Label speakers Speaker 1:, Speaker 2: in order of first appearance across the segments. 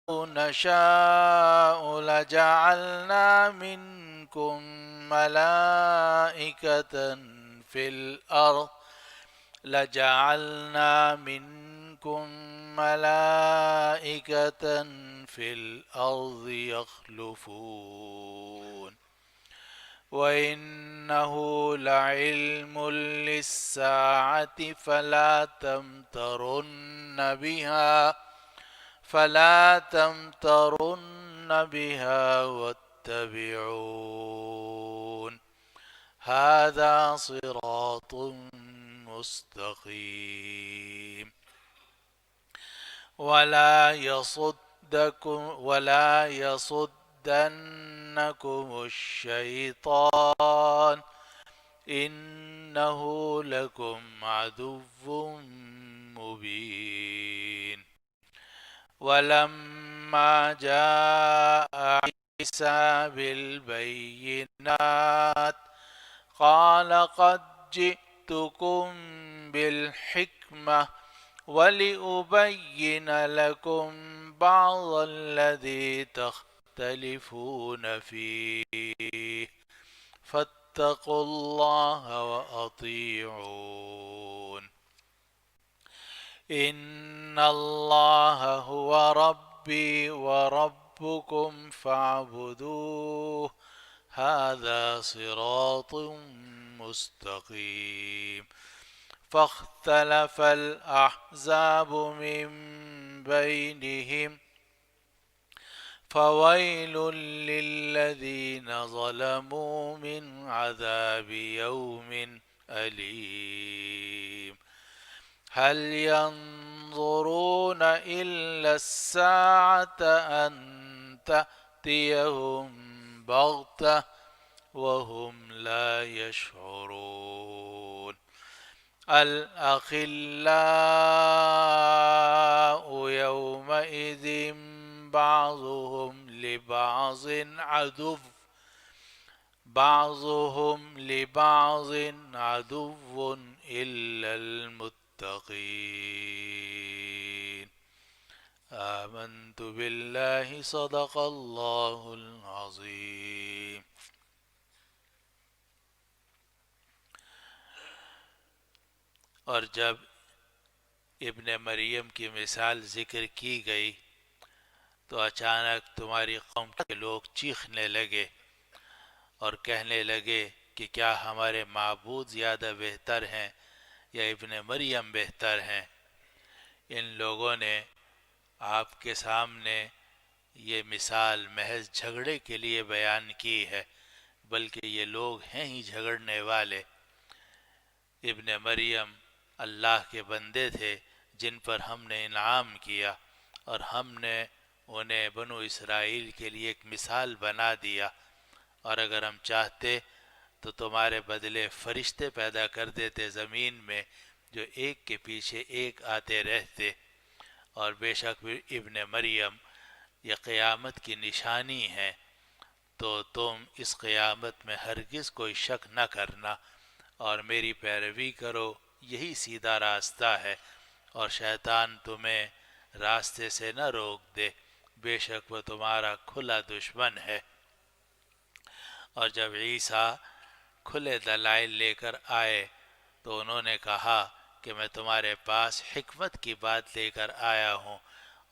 Speaker 1: نشاء لجعلنا منكم ملائكة في الأرض لجعلنا منكم ملائكة في الأرض يخلفون وإنه لعلم للساعة فلا تمترن بها واتبعون هذا صراط مستقيم ولا يصدنكم الشيطان إنه لكم عدو مبين ولما جاء عيسى بالبينات قال قد جئتكم بالحكمة ولأبين لكم بعض الذي تختلفون فيه فاتقوا الله وأطيعون إن الله هو ربي وربكم فاعبدوه هذا صراط مستقيم فاختلف الأحزاب من بينهم فويل للذين ظلموا من عذاب يوم أليم هل ينظرون إلا الساعة أن تأتيهم بغتة وهم لا يشعرون الأخلاء يومئذ بعضهم لبعض عدو إلا المتقين آمنت بالله صدق الله العظيم. اور جب ابن مریم کی مثال ذکر کی گئی تو اچانک تمہاری قوم کے لوگ چیخنے لگے اور کہنے لگے کہ کیا ہمارے معبود زیادہ بہتر ہیں یا ابن مریم بہتر ہیں. ان لوگوں نے آپ کے سامنے یہ مثال محض جھگڑے کے لیے بیان کی ہے، بلکہ یہ لوگ ہیں ہی جھگڑنے والے. ابن مریم اللہ کے بندے تھے جن پر ہم نے انعام کیا، اور ہم نے انہیں بنو اسرائیل کے لیے ایک مثال بنا دیا، اور اگر ہم چاہتے تو تمہارے بدلے فرشتے پیدا کر دیتے زمین میں جو ایک کے پیچھے ایک آتے رہتے. اور بے شک ابن مریم یہ قیامت کی نشانی ہے، تو تم اس قیامت میں ہرگز کوئی شک نہ کرنا اور میری پیروی کرو، یہی سیدھا راستہ ہے، اور شیطان تمہیں راستے سے نہ روک دے، بے شک وہ تمہارا کھلا دشمن ہے. اور جب عیسیٰ کھلے دلائل لے کر آئے تو انہوں نے کہا کہ میں تمہارے پاس حکمت کی بات لے کر آیا ہوں،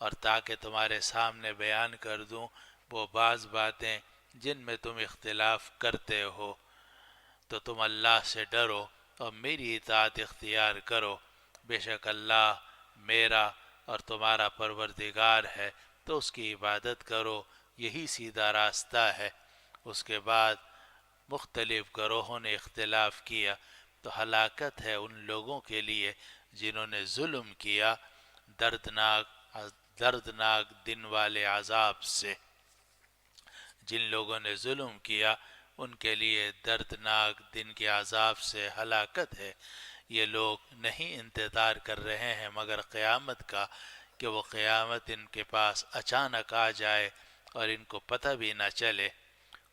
Speaker 1: اور تاکہ تمہارے سامنے بیان کر دوں وہ بعض باتیں جن میں تم اختلاف کرتے ہو، تو تم اللہ سے ڈرو اور میری اطاعت اختیار کرو، بے شک اللہ میرا اور تمہارا پروردگار ہے، تو اس کی عبادت کرو، یہی سیدھا راستہ ہے. اس کے بعد مختلف گروہوں نے اختلاف کیا، تو ہلاکت ہے ان لوگوں کے لیے جنہوں نے ظلم کیا دردناک دن والے عذاب سے. جن لوگوں نے ظلم کیا ان کے لیے دردناک دن کے عذاب سے ہلاکت ہے. یہ لوگ نہیں انتظار کر رہے ہیں مگر قیامت کا، کہ وہ قیامت ان کے پاس اچانک آ جائے اور ان کو پتہ بھی نہ چلے.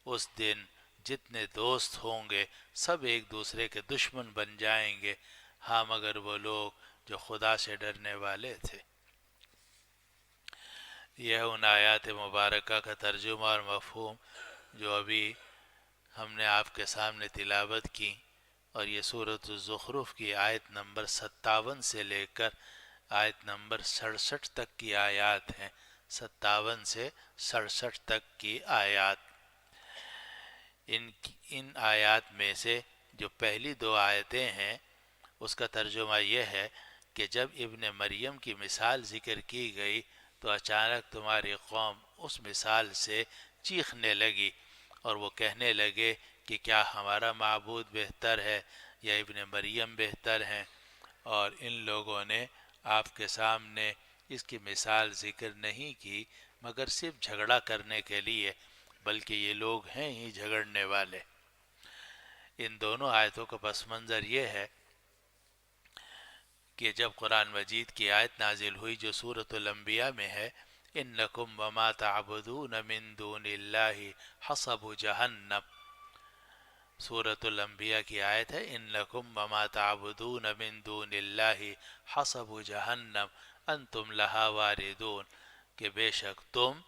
Speaker 1: اس دن جتنے دوست ہوں گے سب ایک دوسرے کے دشمن بن جائیں گے، ہاں مگر وہ لوگ جو خدا سے ڈرنے والے تھے. یہ ہے ان آیات مبارکہ کا ترجمہ اور مفہوم جو ابھی ہم نے آپ کے سامنے تلاوت کی، اور یہ سورۃ الزخرف کی آیت نمبر 57 سے لے کر آیت نمبر 67 تک کی آیات ہیں، 57 سے 67 تک کی آیات۔ ان آیات میں سے جو پہلی دو آیتیں ہیں اس کا ترجمہ یہ ہے کہ جب ابن مریم کی مثال ذکر کی گئی تو اچانک تمہاری قوم اس مثال سے چیخنے لگی اور وہ کہنے لگے کہ کیا ہمارا معبود بہتر ہے یا ابن مریم بہتر ہیں، اور ان لوگوں نے آپ کے سامنے اس کی مثال ذکر نہیں کی مگر صرف جھگڑا کرنے کے لیے، بلکہ یہ لوگ ہیں ہی جھگڑنے والے۔ ان دونوں آیتوں کا پس منظر یہ ہے کہ جب قرآن مجید کی آیت نازل ہوئی جو سورۃ الانبیاء میں ہے، انکم وما تعبدون من دون اللہ حصب جہنم، سورۃ الانبیاء کی آیت ہے انکم وما تعبدون من دون اللہ حصب جہنم انتم لہا واردون، کہ بے شک تم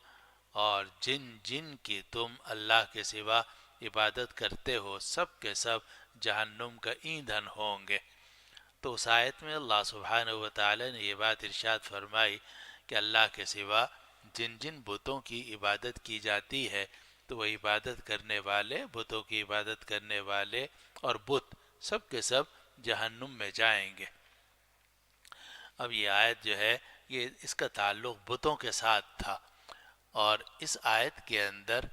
Speaker 1: اور جن کی تم اللہ کے سوا عبادت کرتے ہو سب کے سب جہنم کا ایندھن ہوں گے۔ تو اس آیت میں اللہ سبحانہ و تعالی نے یہ بات ارشاد فرمائی کہ اللہ کے سوا جن بتوں کی عبادت کی جاتی ہے تو وہ عبادت کرنے والے، بتوں کی عبادت کرنے والے اور بت سب کے سب جہنم میں جائیں گے۔ اب یہ آیت جو ہے یہ اس کا تعلق بتوں کے ساتھ تھا، اور اس آیت کے اندر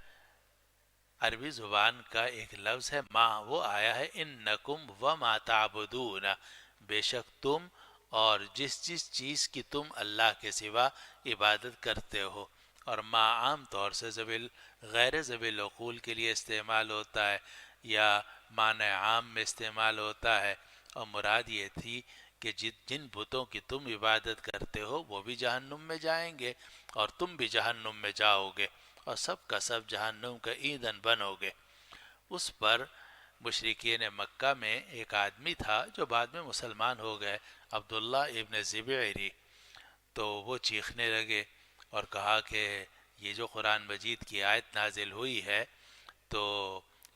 Speaker 1: عربی زبان کا ایک لفظ ہے ما، وہ آیا ہے انکم وما تعبدون، بے شک تم اور جس چیز کی تم اللہ کے سوا عبادت کرتے ہو، اور ما عام طور سے غیر ذوی العقول کے لیے استعمال ہوتا ہے یا معنی عام میں استعمال ہوتا ہے، اور مراد یہ تھی کہ جن بتوں کی تم عبادت کرتے ہو وہ بھی جہنم میں جائیں گے اور تم بھی جہنم میں جاؤ گے اور سب کا سب جہنم کا ایندھن بنو گے۔ اس پر مشرکین مکہ میں ایک آدمی تھا جو بعد میں مسلمان ہو گئے، عبداللہ ابن زبیری، تو وہ چیخنے لگے اور کہا کہ یہ جو قرآن مجید کی آیت نازل ہوئی ہے تو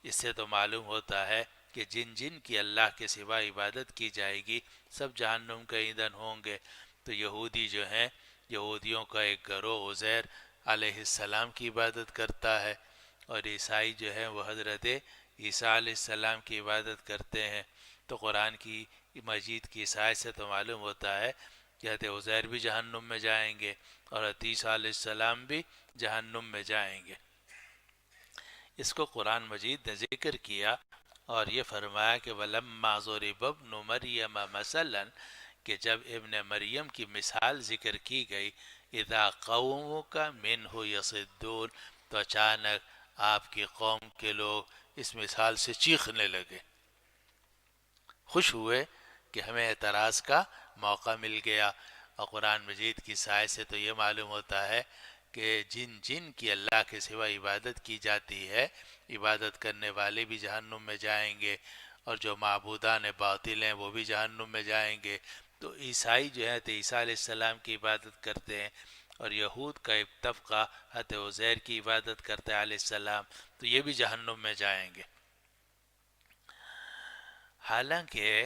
Speaker 1: اس سے تو معلوم ہوتا ہے کہ جن کی اللہ کے سوا عبادت کی جائے گی سب جہنم کا ایندھن ہوں گے۔ تو یہودی جو ہیں، یہودیوں کا ایک گروہ عزیر علیہ السلام کی عبادت کرتا ہے، اور عیسائی جو ہیں وہ حضرت عیسیٰ علیہ السلام کی عبادت کرتے ہیں۔ تو قرآن کی مجید کی اس آیت سے تو معلوم ہوتا ہے کہ حضرت عزیر بھی جہنم میں جائیں گے اور حضرت عیسیٰ علیہ السلام بھی جہنم میں جائیں گے۔ اس کو قرآن مجید نے ذکر کیا اور یہ فرمایا کہ وَلَمَّا ضُرِبَ ابْنُ مَرْيَمَ مَثَلًا، کہ جب ابن مریم کی مثال ذکر کی گئی، اِذَا قَوْمُكَ مِنْهُ يَصِدُّونَ، تو اچانک آپ کی قوم کے لوگ اس مثال سے چیخنے لگے، خوش ہوئے کہ ہمیں اعتراض کا موقع مل گیا۔ اور قرآن مجید کی سائے سے تو یہ معلوم ہوتا ہے کہ جن کی اللہ کے سوا عبادت کی جاتی ہے، عبادت کرنے والے بھی جہنم میں جائیں گے، اور جو معبودان باطل ہیں وہ بھی جہنم میں جائیں گے۔ تو عیسائی جو ہیں تو عیسیٰ علیہ السلام کی عبادت کرتے ہیں، اور یہود کا ایک طبقہ حضرت عزیر کی عبادت کرتا ہے علیہ السلام، تو یہ بھی جہنم میں جائیں گے۔ حالانکہ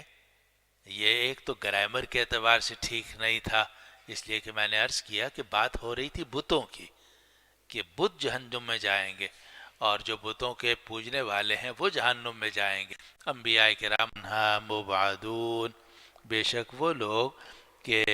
Speaker 1: یہ ایک تو گرامر کے اعتبار سے ٹھیک نہیں تھا، اس لیے کہ میں نے عرض کیا کہ بات ہو رہی تھی بتوں کی، کہ بت جہنم میں جائیں گے اور جو بتوں کے پوجنے والے ہیں وہ جہنم میں جائیں گے۔ انبیاء کرام عنہا مبعدون، بے شک وہ لوگ کہ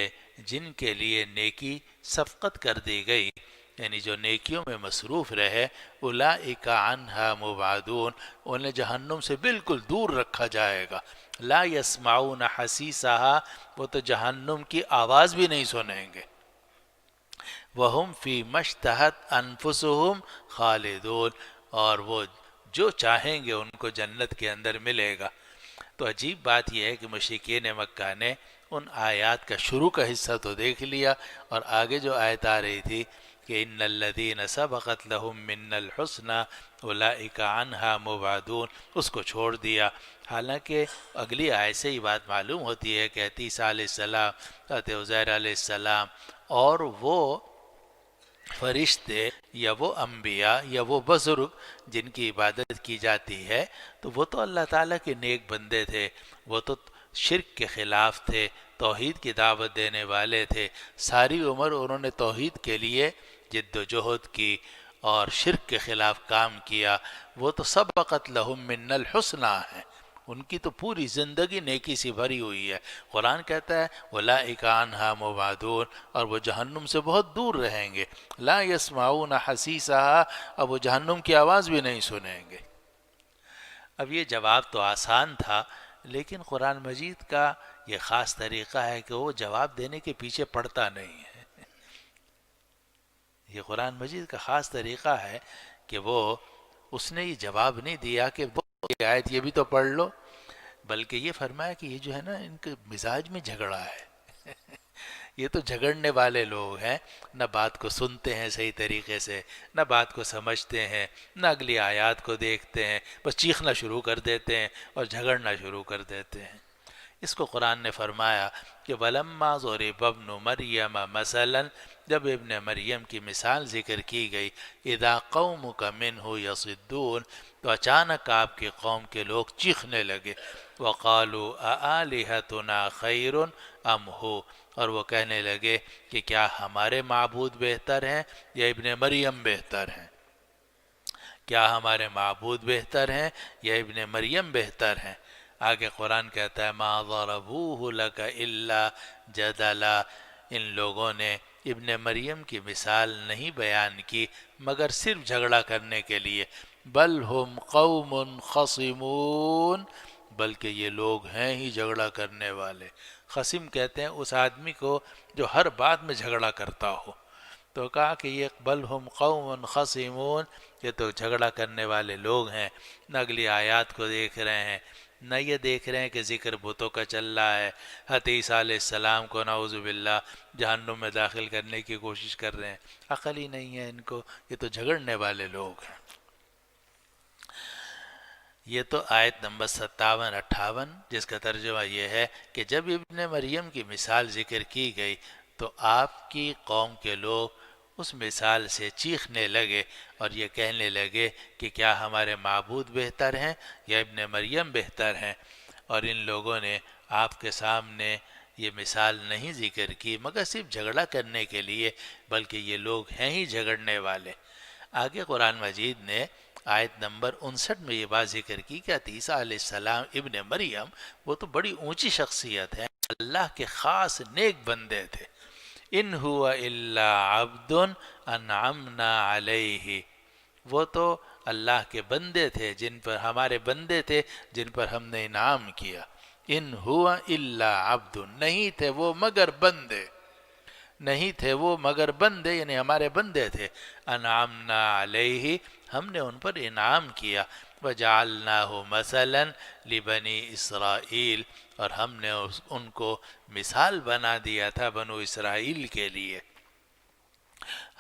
Speaker 1: جن کے لیے نیکی سبقت کر دی گئی، یعنی جو نیکیوں میں مصروف رہے، اولئک عنہا مبعدون، انہیں جہنم سے بالکل دور رکھا جائے گا۔ لا یسمعون حسیسہا، وہ تو جہنم کی آواز بھی نہیں سنیں گے۔ وَهُمْ فِي مَشْتَهَتْ أَنفُسُهُمْ خَالِدُونَ، اور وہ جو چاہیں گے ان کو جنت کے اندر ملے گا۔ تو عجیب بات یہ ہے کہ مشرکین مکہ نے ان آیات کا شروع کا حصہ تو دیکھ لیا، اور آگے جو آیت آ رہی تھی کہ ان الذین سبقت لہم من الحسنى اولئک عنہا مبعدون، اس کو چھوڑ دیا۔ حالانکہ اگلی آیت سے یہ بات معلوم ہوتی ہے کہ عیسیٰ علیہ السلام، حضرت عزیر علیہ السلام اور وہ فرشتے یا وہ انبیاء یا وہ بزرگ جن کی عبادت کی جاتی ہے تو وہ تو اللہ تعالیٰ کے نیک بندے تھے، وہ تو شرک کے خلاف تھے، توحید کی دعوت دینے والے تھے، ساری عمر انہوں نے توحید کے لیے جد و جہد کی اور شرک کے خلاف کام کیا، وہ تو سبقت لہم من الحسنی ہیں، ان کی تو پوری زندگی نیکی سے بھری ہوئی ہے۔ قرآن کہتا ہے اولئک عنہا مبعدون، اور وہ جہنم سے بہت دور رہیں گے، لا یسمعون حسیسہا، اب وہ جہنم کی آواز بھی نہیں سنیں گے۔ اب یہ جواب تو آسان تھا، لیکن قرآن مجید کا یہ خاص طریقہ ہے کہ وہ جواب دینے کے پیچھے پڑتا نہیں ہے۔ یہ قرآن مجید کا خاص طریقہ ہے کہ وہ اس نے یہ جواب نہیں دیا کہ وہ یہ آیت یہ بھی تو پڑھ لو، بلکہ یہ فرمایا کہ یہ جو ہے نا ان کے مزاج میں جھگڑا ہے، یہ تو جھگڑنے والے لوگ ہیں، نہ بات کو سنتے ہیں صحیح طریقے سے، نہ بات کو سمجھتے ہیں، نہ اگلی آیات کو دیکھتے ہیں، بس چیخنا شروع کر دیتے ہیں اور جھگڑنا شروع کر دیتے ہیں۔ اس کو قرآن نے فرمایا کہ وَلَمَّا ضُرِبَ ابْنُ مَرْيَمَ مَثَلًا، جب ابن مریم کی مثال ذکر کی گئی، اِذَا قَوْمُكَ مِنْهُ يَصِدُّونَ، تو اچانک آپ کی قوم کے لوگ چیخنے لگے، وَقَالُوا أَآلِهَتُنَا خَيْرٌ أَمْ هُوَ، اور وہ کہنے لگے کہ کیا ہمارے معبود بہتر ہیں یا ابن مریم بہتر ہیں، کیا ہمارے معبود بہتر ہیں یا ابن مریم بہتر ہیں۔ آگے قرآن کہتا ہے ما ضربوہ لک الا جدلا، ان لوگوں نے ابن مریم کی مثال نہیں بیان کی مگر صرف جھگڑا کرنے کے لیے، بل ہم قوم خصمون، بلکہ یہ لوگ ہیں ہی جھگڑا کرنے والے۔ خصم کہتے ہیں اس آدمی کو جو ہر بات میں جھگڑا کرتا ہو، تو کہا کہ یہ بل ہم قوم خصمون، یہ تو جھگڑا کرنے والے لوگ ہیں، نہ اگلی آیات کو دیکھ رہے ہیں، نہ یہ دیکھ رہے ہیں کہ ذکر بتوں کا چل رہا ہے، حضرت عیسیٰ علیہ السلام کو نعوذ باللہ جہنم میں داخل کرنے کی کوشش کر رہے ہیں، عقل ہی نہیں ہے ان کو، یہ تو جھگڑنے والے لوگ ہیں۔ یہ تو آیت نمبر 57-58 جس کا ترجمہ یہ ہے کہ جب ابن مریم کی مثال ذکر کی گئی تو آپ کی قوم کے لوگ اس مثال سے چیخنے لگے اور یہ کہنے لگے کہ کیا ہمارے معبود بہتر ہیں یا ابن مریم بہتر ہیں، اور ان لوگوں نے آپ کے سامنے یہ مثال نہیں ذکر کی مگر صرف جھگڑا کرنے کے لیے، بلکہ یہ لوگ ہیں ہی جھگڑنے والے۔ آگے قرآن مجید نے آیت نمبر 59 میں یہ بات ذکر کی کہ عیسیٰ علیہ السلام ابن مریم وہ تو بڑی اونچی شخصیت ہے، اللہ کے خاص نیک بندے تھے، ان ہوا الا عبد انعمنا علیہ، وہ تو اللہ کے بندے تھے، جن پر ہمارے بندے تھے جن پر ہم نے انعام کیا، ان ہوا الا عبد، نہیں تھے وہ مگر بندے، نہیں تھے وہ مگر بندے، یعنی ہمارے بندے تھے، انعمنا علیہ، ہم نے ان پر انعام کیا، وجعلناہ مثلا لبنی اسرائیل، اور ہم نے ان کو مثال بنا دیا تھا بنو اسرائیل کے لیے،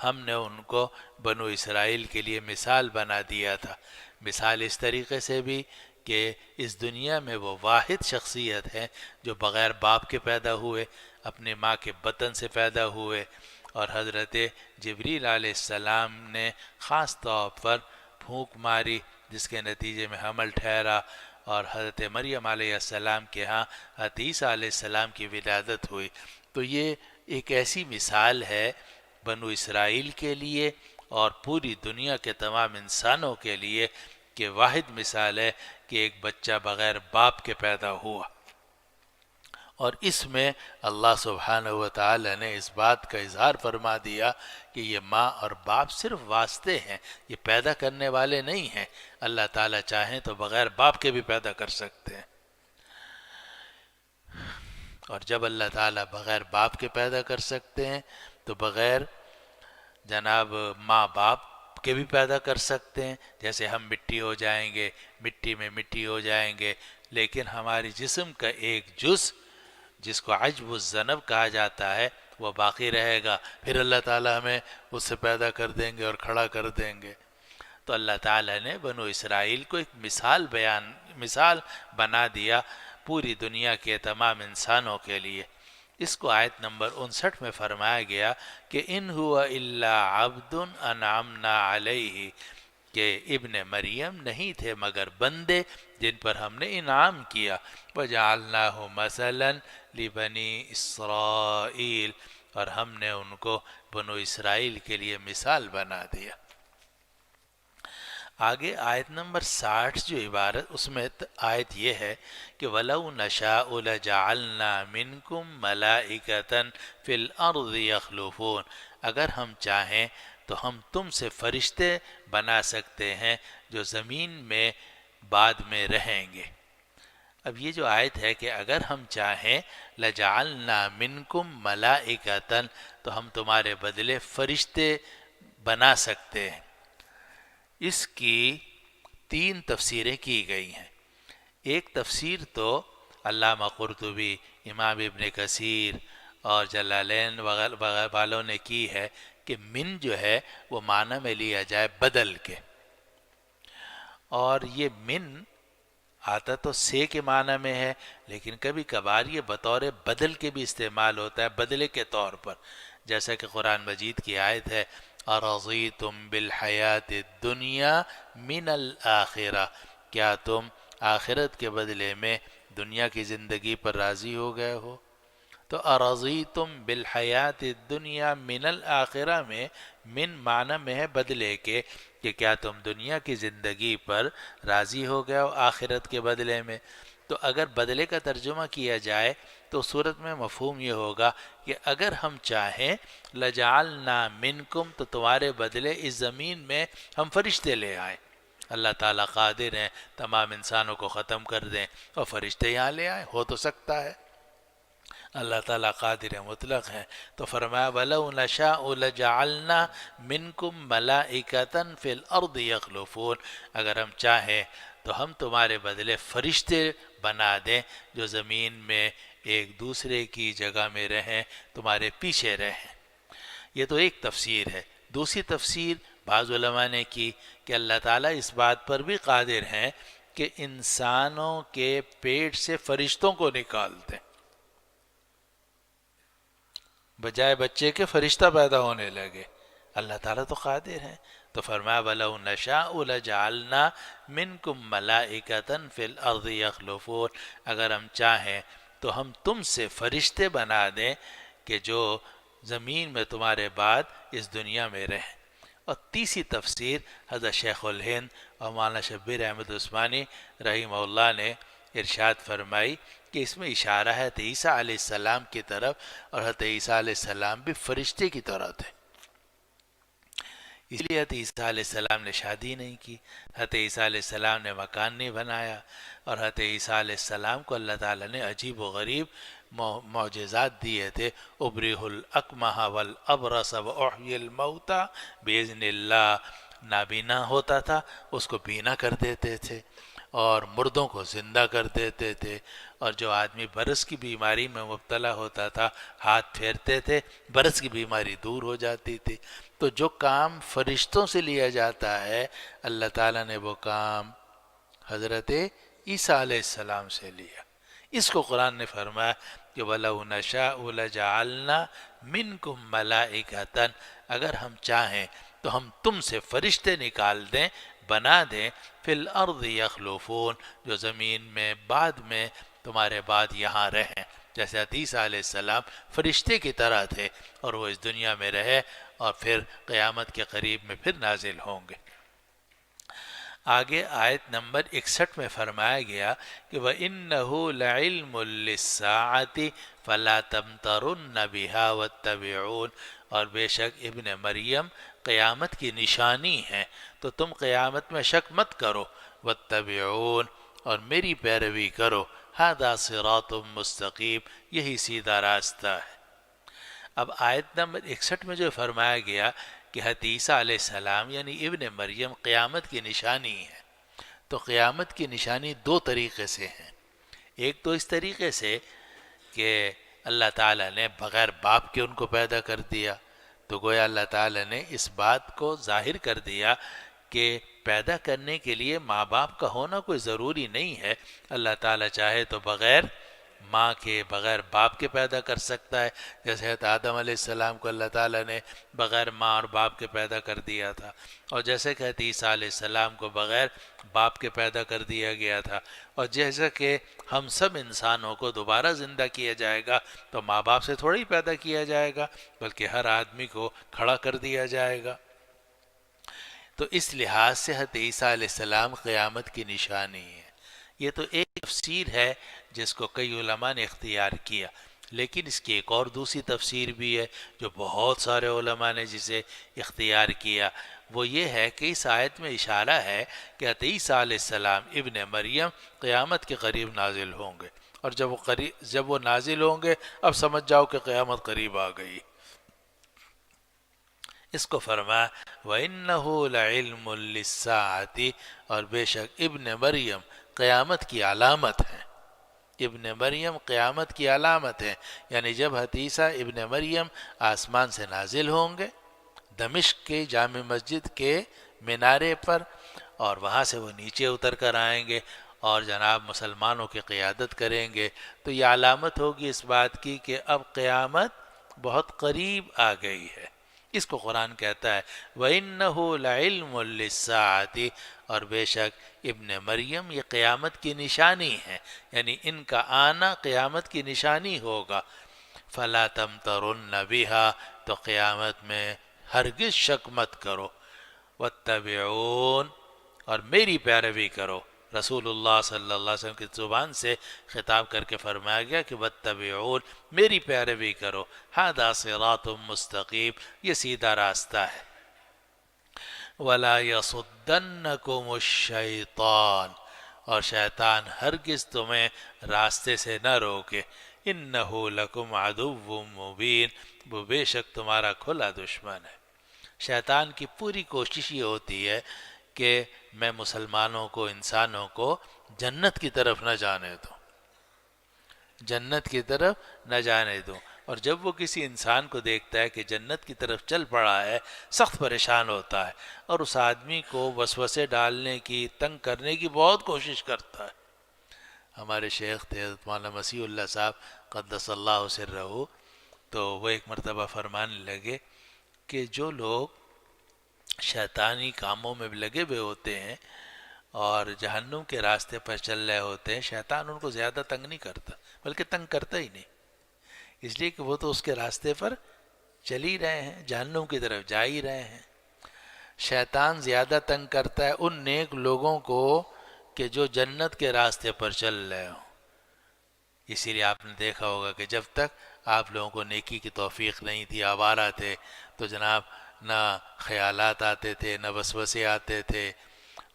Speaker 1: ہم نے ان کو بنو اسرائیل کے لیے مثال بنا دیا تھا۔ مثال اس طریقے سے بھی کہ اس دنیا میں وہ واحد شخصیت ہے جو بغیر باپ کے پیدا ہوئے، اپنی ماں کے بطن سے پیدا ہوئے، اور حضرت جبریل علیہ السلام نے خاص طور پر پھونک ماری جس کے نتیجے میں حمل ٹھہرا، اور حضرت مریم علیہ السلام کے ہاں حضرت عیسیٰ علیہ السلام کی ولادت ہوئی۔ تو یہ ایک ایسی مثال ہے بنو اسرائیل کے لیے اور پوری دنیا کے تمام انسانوں کے لیے کہ واحد مثال ہے کہ ایک بچہ بغیر باپ کے پیدا ہوا، اور اس میں اللہ سبحانہ و تعالی نے اس بات کا اظہار فرما دیا کہ یہ ماں اور باپ صرف واسطے ہیں، یہ پیدا کرنے والے نہیں ہیں، اللہ تعالیٰ چاہیں تو بغیر باپ کے بھی پیدا کر سکتے ہیں، اور جب اللہ تعالیٰ بغیر باپ کے پیدا کر سکتے ہیں تو بغیر جناب ماں باپ کے بھی پیدا کر سکتے ہیں، جیسے ہم مٹی ہو جائیں گے، مٹی میں مٹی ہو جائیں گے، لیکن ہماری جسم کا ایک جز جس کو عجب الذنب کہا جاتا ہے وہ باقی رہے گا، پھر اللہ تعالیٰ ہمیں اس سے پیدا کر دیں گے اور کھڑا کر دیں گے۔ تو اللہ تعالیٰ نے بنو اسرائیل کو ایک مثال بنا دیا پوری دنیا کے تمام انسانوں کے لیے، اس کو آیت نمبر 59 میں فرمایا گیا کہ ان ہوا الا عبد انعمنا علیہ، کہ ابن مریم نہیں تھے مگر بندے جن پر ہم نے انعام کیا، وجعلناہ مثلا لبنی اسرائیل، اور ہم نے ان کو بنو اسرائیل کے لیے مثال بنا دیا۔ آگے آیت نمبر 60 جو عبارت، اس میں آیت یہ ہے کہ وَلَوْ نَشَاءُ لَجَعَلْنَا مِنْكُمْ مَلَائِكَةً فِي الْأَرْضِ يَخْلُفُونَ، اگر ہم چاہیں تو ہم تم سے فرشتے بنا سکتے ہیں جو زمین میں بعد میں رہیں گے۔ اب یہ جو آیت ہے کہ اگر ہم چاہیں لَجَعَلْنَا مِنْكُمْ مَلَائِكَةً، تو ہم تمہارے بدلے فرشتے بنا سکتے ہیں۔ اس کی 3 تفسیریں کی گئی ہیں۔ ایک تفسیر تو علامہ قرطبی، امام ابن کثیر اور جلالین والوں نے کی ہے کہ من جو ہے وہ معنی میں لیا جائے بدل کے، اور یہ من آتا تو سے کے معنی میں ہے، لیکن کبھی کبھار یہ بطور بدل کے بھی استعمال ہوتا ہے، بدلے کے طور پر، جیسا کہ قرآن مجید کی آیت ہے اَرَضِيتُم بِالْحَيَاةِ الدُّنْيَا مِنَ الْآخِرَةِ، کیا تم آخرت کے بدلے میں دنیا کی زندگی پر راضی ہو گئے ہو؟ تو اَرَضِيتُم بِالْحَيَاةِ الدُّنْيَا مِنَ الْآخِرَةِ میں من معنی میں ہے بدلے کے، کہ کیا تم دنیا کی زندگی پر راضی ہو گئے ہو آخرت کے بدلے میں۔ تو اگر بدلے کا ترجمہ کیا جائے تو صورت میں مفہوم یہ ہوگا کہ اگر ہم چاہیں لَجَعَلْنَا مِنْكُمْ، تو تمہارے بدلے اس زمین میں ہم فرشتے لے آئیں۔ اللہ تعالیٰ قادر ہیں تمام انسانوں کو ختم کر دیں اور فرشتے یہاں لے آئیں، ہو تو سکتا ہے، اللہ تعالیٰ قادر مطلق ہے۔ تو فرمایا وَلَوْ نَشَاءُ لَجَعَلْنَا مِنْكُمْ مَلَائِكَةً فِي الْأَرْضِ يَخْلُفُونَ، اگر ہم چاہیں تو ہم تمہارے بدلے فرشتے بنا دیں جو زمین میں ایک دوسرے کی جگہ میں رہیں، تمہارے پیچھے رہیں۔ یہ تو ایک تفسیر ہے۔ دوسری تفسیر بعض علماء نے کی کہ اللہ تعالیٰ اس بات پر بھی قادر ہیں کہ انسانوں کے پیٹ سے فرشتوں کو نکال دیں، بجائے بچے کے فرشتہ پیدا ہونے لگے، اللہ تعالیٰ تو قادر ہیں۔ تو فرمایا وَلَوْ نَشَاءُ لَجَعَلْنَا مِنْكُمْ مَلَائِكَةً فِي الْأَرْضِ يَخْلُفُونَ، اگر ہم چاہیں تو ہم تم سے فرشتے بنا دیں کہ جو زمین میں تمہارے بعد اس دنیا میں رہیں۔ اور تیسری تفسیر حضرت شیخ الہند اور مولانا شبیر احمد عثمانی رحمہ اللہ نے ارشاد فرمائی کہ اس میں اشارہ ہے حضرت عیسیٰ علیہ السلام کی طرف، اور حضرت عیسیٰ علیہ السلام بھی فرشتے کی طرح تھے، اس لیے حضرت عیسیٰ علیہ السلام نے شادی نہیں کی، حضرت عیسیٰ علیہ السلام نے مکان نہیں بنایا، اور حضرت عیسیٰ علیہ السلام کو اللہ تعالیٰ نے عجیب و غریب معجزات دیے تھے، ابریح الاکمہ والابرص واحیی الموتى باذن اللہ، نابینا ہوتا تھا اس کو بینا کر دیتے تھے، اور مردوں کو زندہ کر دیتے تھے، اور جو آدمی برس کی بیماری میں مبتلا ہوتا تھا ہاتھ پھیرتے تھے برس کی بیماری دور ہو جاتی تھی۔ تو جو کام فرشتوں سے لیا جاتا ہے اللہ تعالیٰ نے وہ کام حضرت عیسیٰ علیہ السلام سے لیا۔ اس کو قرآن نے فرمایا کہ وَلَوْ نَشَاءُ لَجَعَلْنَا مِنْكُمْ مَلَائِكَةً، اگر ہم چاہیں تو ہم تم سے فرشتے نکال دیں، بنا دیں، فِي الْأَرْضِ يَخْلُفُونَ، جو زمین میں بعد میں تمہارے بعد یہاں رہیں، جیسے عیسیٰ علیہ السلام فرشتے کی طرح تھے اور وہ اس دنیا میں رہے اور پھر قیامت کے قریب میں پھر نازل ہوں گے۔ آگے آیت نمبر 61 میں فرمایا گیا کہ وَإِنَّهُ لَعِلْمٌ لِلسَّاعَةِ فَلَا تَمْتَرُنَّ بِهَا وَاتَّبِعُونَ، اور بے شک ابن مریم قیامت کی نشانی ہے تو تم قیامت میں شک مت کرو، وَاتَّبِعُونَ، اور میری پیروی کرو، هَذَا صِرَاطٌ مُسْتَقِيمٌ، یہی سیدھا راستہ ہے۔ اب آیت نمبر 61 میں جو فرمایا گیا کہ حضرت عیسیٰ علیہ السلام یعنی ابن مریم قیامت کی نشانی ہے، تو قیامت کی نشانی 2 طریقے سے ہیں۔ ایک تو اس طریقے سے کہ اللہ تعالیٰ نے بغیر باپ کے ان کو پیدا کر دیا، تو گویا اللہ تعالیٰ نے اس بات کو ظاہر کر دیا کہ پیدا کرنے کے لیے ماں باپ کا ہونا کوئی ضروری نہیں ہے، اللہ تعالیٰ چاہے تو بغیر ماں کے بغیر باپ کے پیدا کر سکتا ہے، جیسے حضرت آدم علیہ السلام کو اللہ تعالیٰ نے بغیر ماں اور باپ کے پیدا کر دیا تھا، اور جیسے کہ حضرت عیسیٰ علیہ السلام کو بغیر باپ کے پیدا کر دیا گیا تھا، اور جیسا کہ ہم سب انسانوں کو دوبارہ زندہ کیا جائے گا تو ماں باپ سے تھوڑی پیدا کیا جائے گا، بلکہ ہر آدمی کو کھڑا کر دیا جائے گا۔ تو اس لحاظ سے حضرت عیسیٰ علیہ السلام قیامت کی نشانی ہے۔ یہ تو ایک تفسیر ہے جس کو کئی علماء نے اختیار کیا، لیکن اس کی ایک اور دوسری تفسیر بھی ہے جو بہت سارے علماء نے جسے اختیار کیا، وہ یہ ہے کہ اس آیت میں اشارہ ہے کہ حضرت عیسیٰ علیہ السلام ابن مریم قیامت کے قریب نازل ہوں گے، اور جب وہ نازل ہوں گے اب سمجھ جاؤ کہ قیامت قریب آ گئی۔ اس کو فرمایا وَإِنَّهُ لَعِلْمٌ لِلسَّاعَةِ، اور بے شک ابن مریم قیامت کی علامت ہے۔ ابن مریم قیامت کی علامت ہے، یعنی جب حضرت عیسیٰ ابن مریم آسمان سے نازل ہوں گے دمشق کے جامع مسجد کے مینارے پر، اور وہاں سے وہ نیچے اتر کر آئیں گے اور جناب مسلمانوں کی قیادت کریں گے، تو یہ علامت ہوگی اس بات کی کہ اب قیامت بہت قریب آ گئی ہے۔ اس کو قرآن کہتا ہے وَإِنَّهُ لَعِلْمٌ لِلسَّاعَةِ، اور بے شک ابن مریم یہ قیامت کی نشانی ہے، یعنی ان کا آنا قیامت کی نشانی ہوگا۔ فَلَا تَمْتَرُنَّ بِهَا، تو قیامت میں ہرگز شک مت کرو، وَاتَّبِعُونَ، اور میری پیروی کرو۔ رسول اللہ صلی اللہ علیہ وسلم کی زبان سے خطاب کر کے فرمایا گیا کہ وَاتَّبِعُونَ، میری پیروی کرو، هَذَا صِرَاطٌ مستقیم، یہ سیدھا راستہ ہے۔ وَلَا يَصُدَّنَّكُمُ الشَّيْطَانُ، اور شیطان ہرگز تمہیں راستے سے نہ روکے، إِنَّهُ لَكُمْ عَدُوٌّ مُّبِينٌ، وہ بے شک تمہارا کھلا دشمن ہے۔ شیطان کی پوری کوشش یہ ہوتی ہے کہ میں مسلمانوں کو، انسانوں کو جنت کی طرف نہ جانے دوں، جنت کی طرف نہ جانے دوں، اور جب وہ کسی انسان کو دیکھتا ہے کہ جنت کی طرف چل پڑا ہے سخت پریشان ہوتا ہے، اور اس آدمی کو وسوسے ڈالنے کی، تنگ کرنے کی بہت کوشش کرتا ہے۔ ہمارے شیخ تھے حضرت مولانا مسیح اللہ صاحب قدس اللہ سرہ، تو وہ ایک مرتبہ فرمانے لگے کہ جو لوگ شیطانی کاموں میں لگے ہوئے ہوتے ہیں اور جہنم کے راستے پر چل رہے ہوتے ہیں، شیطان ان کو زیادہ تنگ نہیں کرتا، بلکہ تنگ کرتا ہی نہیں، اس لیے کہ وہ تو اس کے راستے پر چل ہی رہے ہیں، جہنم کی طرف جا ہی رہے ہیں۔ شیطان زیادہ تنگ کرتا ہے ان نیک لوگوں کو کہ جو جنت کے راستے پر چل رہے ہوں۔ اسی لیے آپ نے دیکھا ہوگا کہ جب تک آپ لوگوں کو نیکی کی توفیق نہیں تھی، آوارہ تھے، تو جناب نہ خیالات آتے تھے، نہ وسوسے آتے تھے،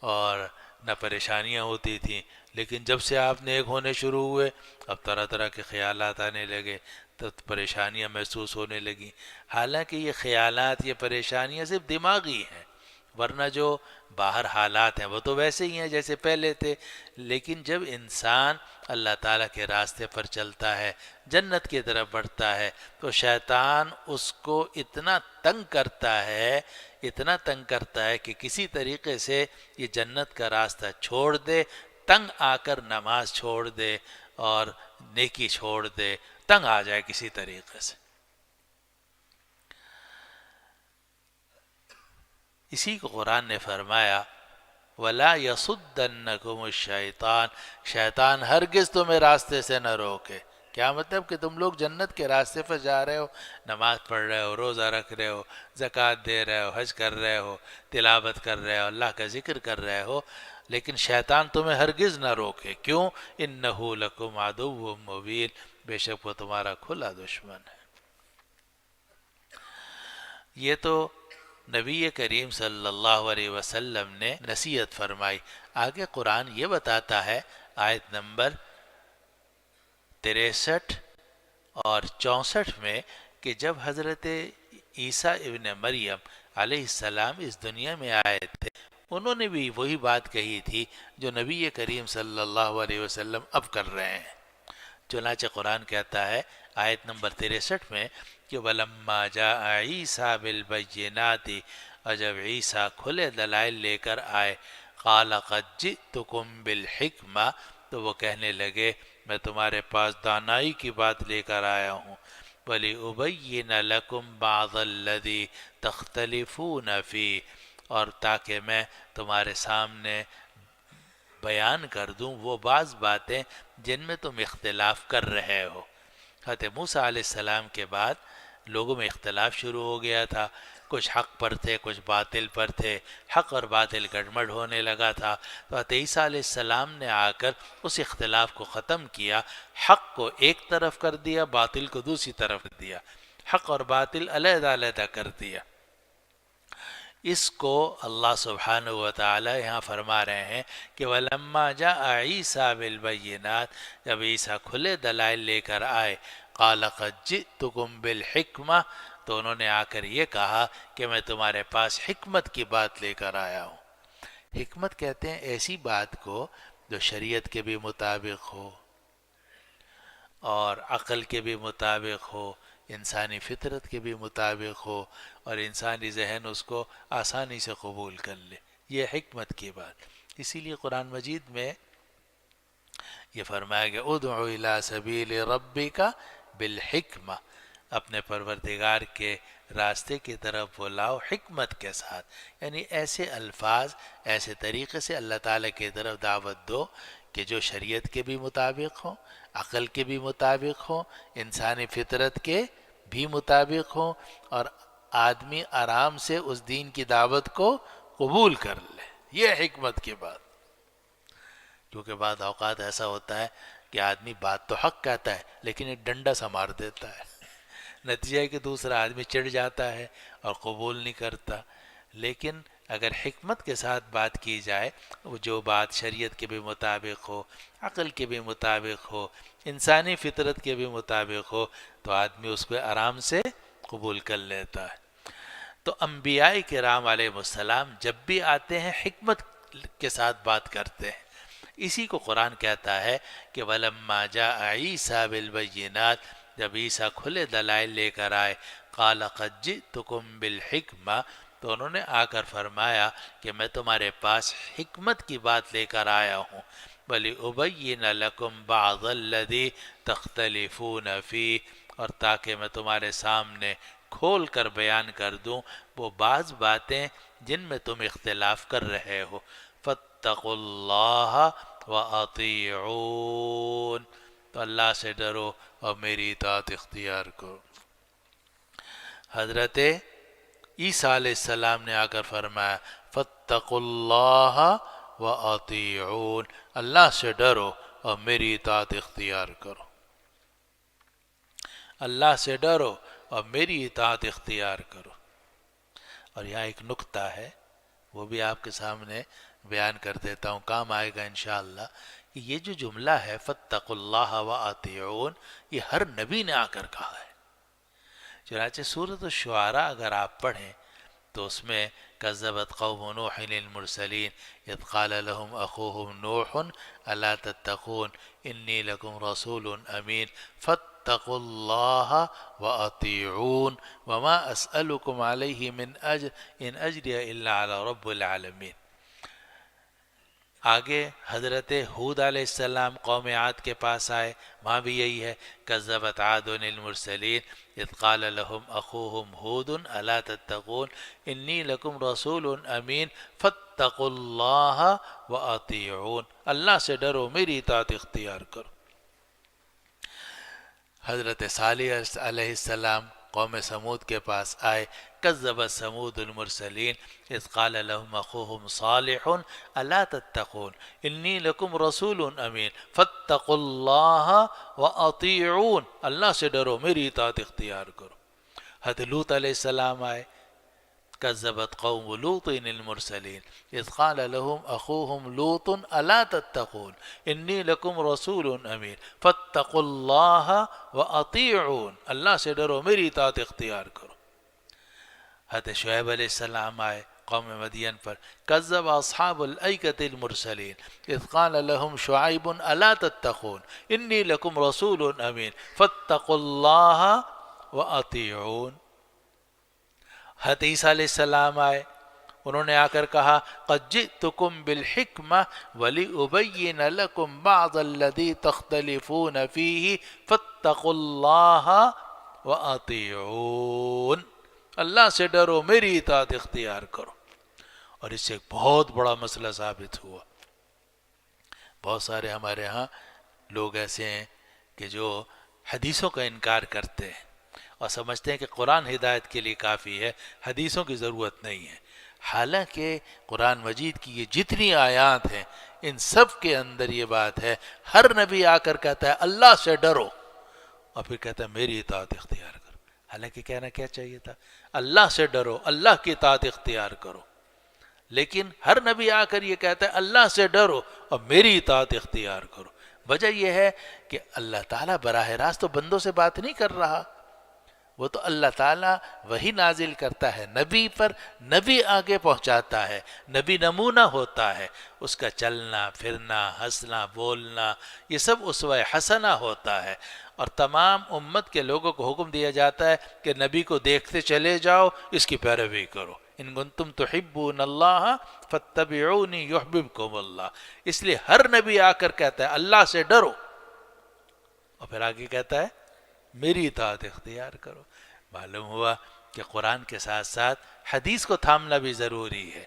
Speaker 1: اور نہ پریشانیاں ہوتی تھیں، لیکن جب سے آپ نیک ہونے شروع ہوئے اب طرح طرح کے خیالات آنے لگے، تو پریشانیاں محسوس ہونے لگیں۔ حالانکہ یہ خیالات، یہ پریشانیاں صرف دماغی ہیں، ورنہ جو باہر حالات ہیں وہ تو ویسے ہی ہیں جیسے پہلے تھے۔ لیکن جب انسان اللہ تعالیٰ کے راستے پر چلتا ہے، جنت کی طرف بڑھتا ہے، تو شیطان اس کو اتنا تنگ کرتا ہے، اتنا تنگ کرتا ہے کہ کسی طریقے سے یہ جنت کا راستہ چھوڑ دے، تنگ آ کر نماز چھوڑ دے اور نیکی چھوڑ دے، تنگ آ جائے کسی طریقے سے۔ اسی کو قرآن نے فرمایا وَلَا يَصُدَّنَّكُمُ الشَّيْطَانُ، شیطان ہرگز تمہیں راستے سے نہ روکے۔ کیا مطلب کہ تم لوگ جنت کے راستے پر جا رہے ہو، نماز پڑھ رہے ہو، روزہ رکھ رہے ہو، زکوٰۃ دے رہے ہو، حج کر رہے ہو، تلاوت کر رہے ہو، اللہ کا ذکر کر رہے ہو، لیکن شیطان تمہیں ہرگز نہ روکے۔ کیوں؟ إِنَّهُ لَكُمْ عَدُوٌّ مُّبِينٌ، بے شک وہ تمہارا کھلا دشمن ہے۔ یہ تو نبی کریم صلی اللہ علیہ وسلم نے نصیحت فرمائی۔ آگے قرآن یہ بتاتا ہے آیت نمبر 63 اور 64 میں کہ جب حضرت عیسیٰ ابن مریم علیہ السلام اس دنیا میں آئے تھے، انہوں نے بھی وہی بات کہی تھی جو نبی کریم صلی اللہ علیہ وسلم اب کر رہے ہیں۔ چنانچہ قرآن کہتا ہے آیت نمبر 63 میں کہ وَلَمَّا جَاءَ عِیسیٰ بِالْبَيِّنَاتِ، اور جب عیسیٰ کھلے دلائل لے کر آئے، قَالَ قَدْ جِئْتُكُمْ بِالْحِکْمَةِ، تو وہ کہنے لگے میں تمہارے پاس دانائی کی بات لے کر آیا ہوں، وَلِأُبَيِّنَ لَكُمْ بَعْضَ الَّذِي تَخْتَلِفُونَ فِيهِ، اور تاکہ میں تمہارے سامنے بیان کر دوں وہ بعض باتیں جن میں تم اختلاف کر رہے ہو۔ حضرت موسیٰ علیہ السلام کے بعد لوگوں میں اختلاف شروع ہو گیا تھا، کچھ حق پر تھے، کچھ باطل پر تھے، حق اور باطل گڑبڑ ہونے لگا تھا، تو حضرت عیسیٰ علیہ السلام نے آ کر اس اختلاف کو ختم کیا، حق کو ایک طرف کر دیا، باطل کو دوسری طرف کر دیا، حق اور باطل علیحدہ علیحدہ کر دیا۔ اس کو اللہ سبحانہ وتعالی یہاں فرما رہے ہیں کہ وَلَمَّا جَاءَ عِيسَى بِالْبَيِّنَاتِ، جب عیسیٰ کھلے دلائل لے کر آئے، قَالَ قَدْ جِئْتُكُمْ بِالْحِكْمَةِ، تو انہوں نے آ کر یہ کہا کہ میں تمہارے پاس حکمت کی بات لے کر آیا ہوں۔ حکمت کہتے ہیں ایسی بات کو جو شریعت کے بھی مطابق ہو اور عقل کے بھی مطابق ہو، انسانی فطرت کے بھی مطابق ہو، اور انسانی ذہن اس کو آسانی سے قبول کر لے، یہ حکمت کی بات۔ اسی لیے قرآن مجید میں یہ فرمایا کہ ادعو الی سبیل ربک بالحکمہ، اپنے پروردگار کے راستے کی طرف بلاؤ حکمت کے ساتھ، یعنی ایسے الفاظ، ایسے طریقے سے اللہ تعالیٰ کی طرف دعوت دو کہ جو شریعت کے بھی مطابق ہوں، عقل کے بھی مطابق ہوں، انسانی فطرت کے بھی مطابق ہوں، اور آدمی آرام سے اس دین کی دعوت کو قبول کر لے، یہ حکمت کی بات۔ کیونکہ بعض اوقات ایسا ہوتا ہے کہ آدمی بات تو حق کہتا ہے لیکن ایک ڈنڈا سا مار دیتا ہے، نتیجہ ہے کہ دوسرا آدمی چڑھ جاتا ہے اور قبول نہیں کرتا۔ لیکن اگر حکمت کے ساتھ بات کی جائے، وہ جو بات شریعت کے بھی مطابق ہو، عقل کے بھی مطابق ہو، انسانی فطرت کے بھی مطابق ہو، تو آدمی اس کو آرام سے قبول کر لیتا ہے۔ تو انبیاء کرام علیہ السلام جب بھی آتے ہیں حکمت کے ساتھ بات کرتے ہیں۔ اسی کو قرآن کہتا ہے کہ وَلَمَّا جَاءَ عِيسَى بِالْبَيِّنَاتِ، جب عیسیٰ کھلے دلائل لے کر آئے، قَالَ قَدْ جِئْتُكُمْ بِالْحِكْمَةِ، تو انہوں نے آ کر فرمایا کہ میں تمہارے پاس حکمت کی بات لے کر آیا ہوں، وَلِأُبَيِّنَ لَكُمْ بَعْضَ الَّذِي تَخْتَلِفُونَ فِيهِ، اور تاکہ میں تمہارے سامنے کھول کر بیان کر دوں وہ بعض باتیں جن میں تم اختلاف کر رہے ہو۔ فَاتَّقُوا اللَّهَ وَأَطِيعُونِ، تو اللہ سے ڈرو اور میری اطاعت اختیار کرو۔ حضرت عیسیٰ علیہ السلام نے آ کر فرمایا فَاتَّقُوا اللَّهَ وَأَطِيعُونِ، اللہ سے ڈرو اور میری اطاعت اختیار کرو، اللہ سے ڈرو اور میری اطاعت اختیار کرو۔ اور یہاں ایک نکتہ ہے، وہ بھی آپ کے سامنے بیان کر دیتا ہوں، کام آئے گا انشاءاللہ، کہ یہ جو جملہ ہے فَاتَّقُوا اللَّهَ وَأَطِيعُونِ، یہ ہر نبی نے آ کر کہا ہے۔ چنانچہ سورۃ الشعراء اگر آپ پڑھیں تو اس میں کذبت قوم نوح المرسلین اذ قال لهم اخوهم نوح الا تتقون انی لکم رسول امین فاتقوا اللہ واطیعون وما اسألکم علیہ من اجر ان اجری الا علی رب العالمین۔ آگے حضرت ہود علیہ السلام قوم عاد کے پاس آئے، وہاں بھی یہی ہے کذبت عاد المرسلین اذ قال لهم اخوهم ہود الا تتقون انی لکم رسول امین فاتقوا اللہ واطیعون، اللہ سے ڈرو میری اطاعت اختیار کرو۔ حضرت صالح علیہ السلام قوم سمود کے پاس آئے، کذبت سمود المرسلین اذ قال لهم اخوهم صالح الا تتقون انی لکم رسول امین فاتقوا اللہ واطیعون، اللہ سے ڈرو میری اطاعت اختیار کرو۔ حضرت لوط علیہ السلام آئے، کذبت قوم لوط المرسلین اذ قال لهم اخوهم لوط الا تتقون انی لکم رسول امین فاتقوا اللہ واطیعون، اللہ سے ڈرو میری اطاعت اختیار کرو۔ حضرت شعیب علیہ السلام آئے قوم مدین پر، کذب اصحاب الایکۃ المرسلین اذ قال لهم شعیب الا تتقون انی لکم رسول امین فاتقوا اللہ واطیعون۔ حضرت عیسیٰ علیہ السلام آئے، انہوں نے آ کر کہا قد جئتکم بالحکمہ ولأبین لکم بعض الذی تختلفون فیہ فاتقوا اللہ وأطیعون، اللہ سے ڈرو، میری اطاعت اختیار کرو۔ اور اس سے ایک بہت بڑا مسئلہ ثابت ہوا۔ بہت سارے ہمارے ہاں لوگ ایسے ہیں کہ جو حدیثوں کا انکار کرتے ہیں اور سمجھتے ہیں کہ قرآن ہدایت کے لیے کافی ہے، حدیثوں کی ضرورت نہیں ہے۔ حالانکہ قرآن مجید کی یہ جتنی آیات ہیں ان سب کے اندر یہ بات ہے، ہر نبی آ کر کہتا ہے اللہ سے ڈرو، اور پھر کہتا ہے میری اطاعت اختیار کرو۔ حالانکہ کہنا کیا چاہیے تھا؟ اللہ سے ڈرو، اللہ کی اطاعت اختیار کرو۔ لیکن ہر نبی آ کر یہ کہتا ہے اللہ سے ڈرو اور میری اطاعت اختیار کرو۔ وجہ یہ ہے کہ اللہ تعالیٰ براہ راست تو بندوں سے بات نہیں کر رہا، وہ تو اللہ تعالیٰ وہی نازل کرتا ہے نبی پر، نبی آگے پہنچاتا ہے، نبی نمونہ ہوتا ہے، اس کا چلنا پھرنا ہنسنا بولنا یہ سب اسوہ حسنہ ہوتا ہے، اور تمام امت کے لوگوں کو حکم دیا جاتا ہے کہ نبی کو دیکھتے چلے جاؤ، اس کی پیروی کرو۔ ان کنتم تحبون اللہ فاتبعونی یحببکم اللہ۔ اس لیے ہر نبی آ کر کہتا ہے اللہ سے ڈرو، اور پھر آگے کہتا ہے میری اطاعت اختیار کرو۔ معلوم ہوا کہ قرآن کے ساتھ ساتھ حدیث کو تھامنا بھی ضروری ہے۔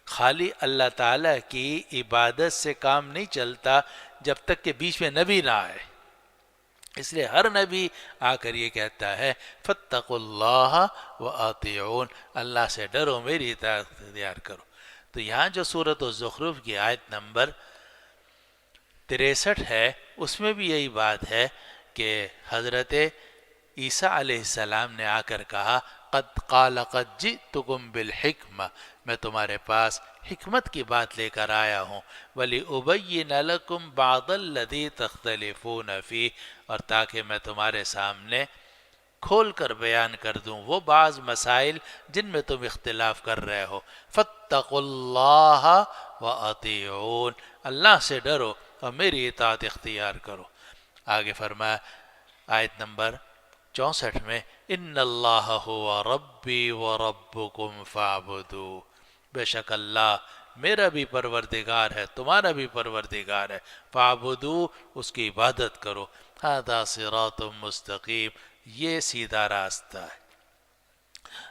Speaker 1: خالی اللہ تعالیٰ کی عبادت سے کام نہیں چلتا جب تک کہ بیچ میں نبی نہ آئے، اس لیے ہر نبی آ کر یہ کہتا ہے فاتقوا اللہ وأطیعون، اللہ سے ڈرو، میری اطاعت اختیار کرو۔ تو یہاں جو سورۃ الزخرف کی آیت نمبر 63 ہے، اس میں بھی یہی بات ہے کہ حضرت عیسیٰ علیہ السلام نے آ کر کہا قد جئتکم بالحکمہ، میں تمہارے پاس حکمت کی بات لے کر آیا ہوں، وَلِأُبَيِّنَ لَكُمْ بَعْضَ الَّذِي تَخْتَلِفُونَ فِيهِ، اور تاکہ میں تمہارے سامنے کھول کر بیان کر دوں وہ بعض مسائل جن میں تم اختلاف کر رہے ہو۔ فَاتَّقُوا اللَّهَ وَأَطِيعُونَ، اللہ سے ڈرو اور میری اطاعت اختیار کرو۔ آگے فرمایا آیت نمبر 64 میں ان اللہ هو ربی وربکم فاعبدوا، بے شک اللہ میرا بھی پروردگار ہے، تمہارا بھی پروردگار ہے، فاعبدوا، اس کی عبادت کرو، ھذا صراط مستقیم، یہ سیدھا راستہ ہے۔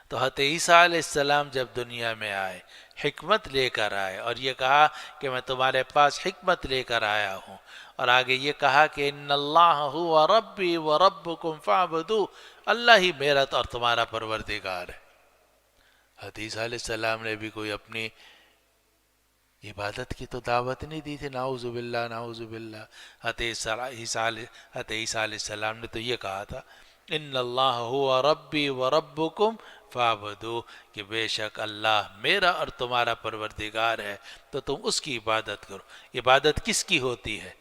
Speaker 1: تو حضرت عیسیٰ علیہ السلام جب دنیا میں آئے، حکمت لے کر آئے، اور یہ کہا کہ میں تمہارے پاس حکمت لے کر آیا ہوں، اور آگے یہ کہا کہ ان اللہ هو ربی وربکم فاعبدوا، اللہ ہی میرا اور تمہارا پروردگار ہے۔ حضرت عیسیٰ علیہ السلام نے بھی کوئی اپنی عبادت کی تو دعوت نہیں دی تھی، نعوذ باللہ نعوذ باللہ۔ حضرت عیسیٰ علیہ السلام نے تو یہ کہا تھا ان اللہ هو ربی وربکم فاعبدوا، کہ بے شک اللہ میرا اور تمہارا پروردگار ہے تو تم اس کی عبادت کرو۔ عبادت کس کی ہوتی ہے؟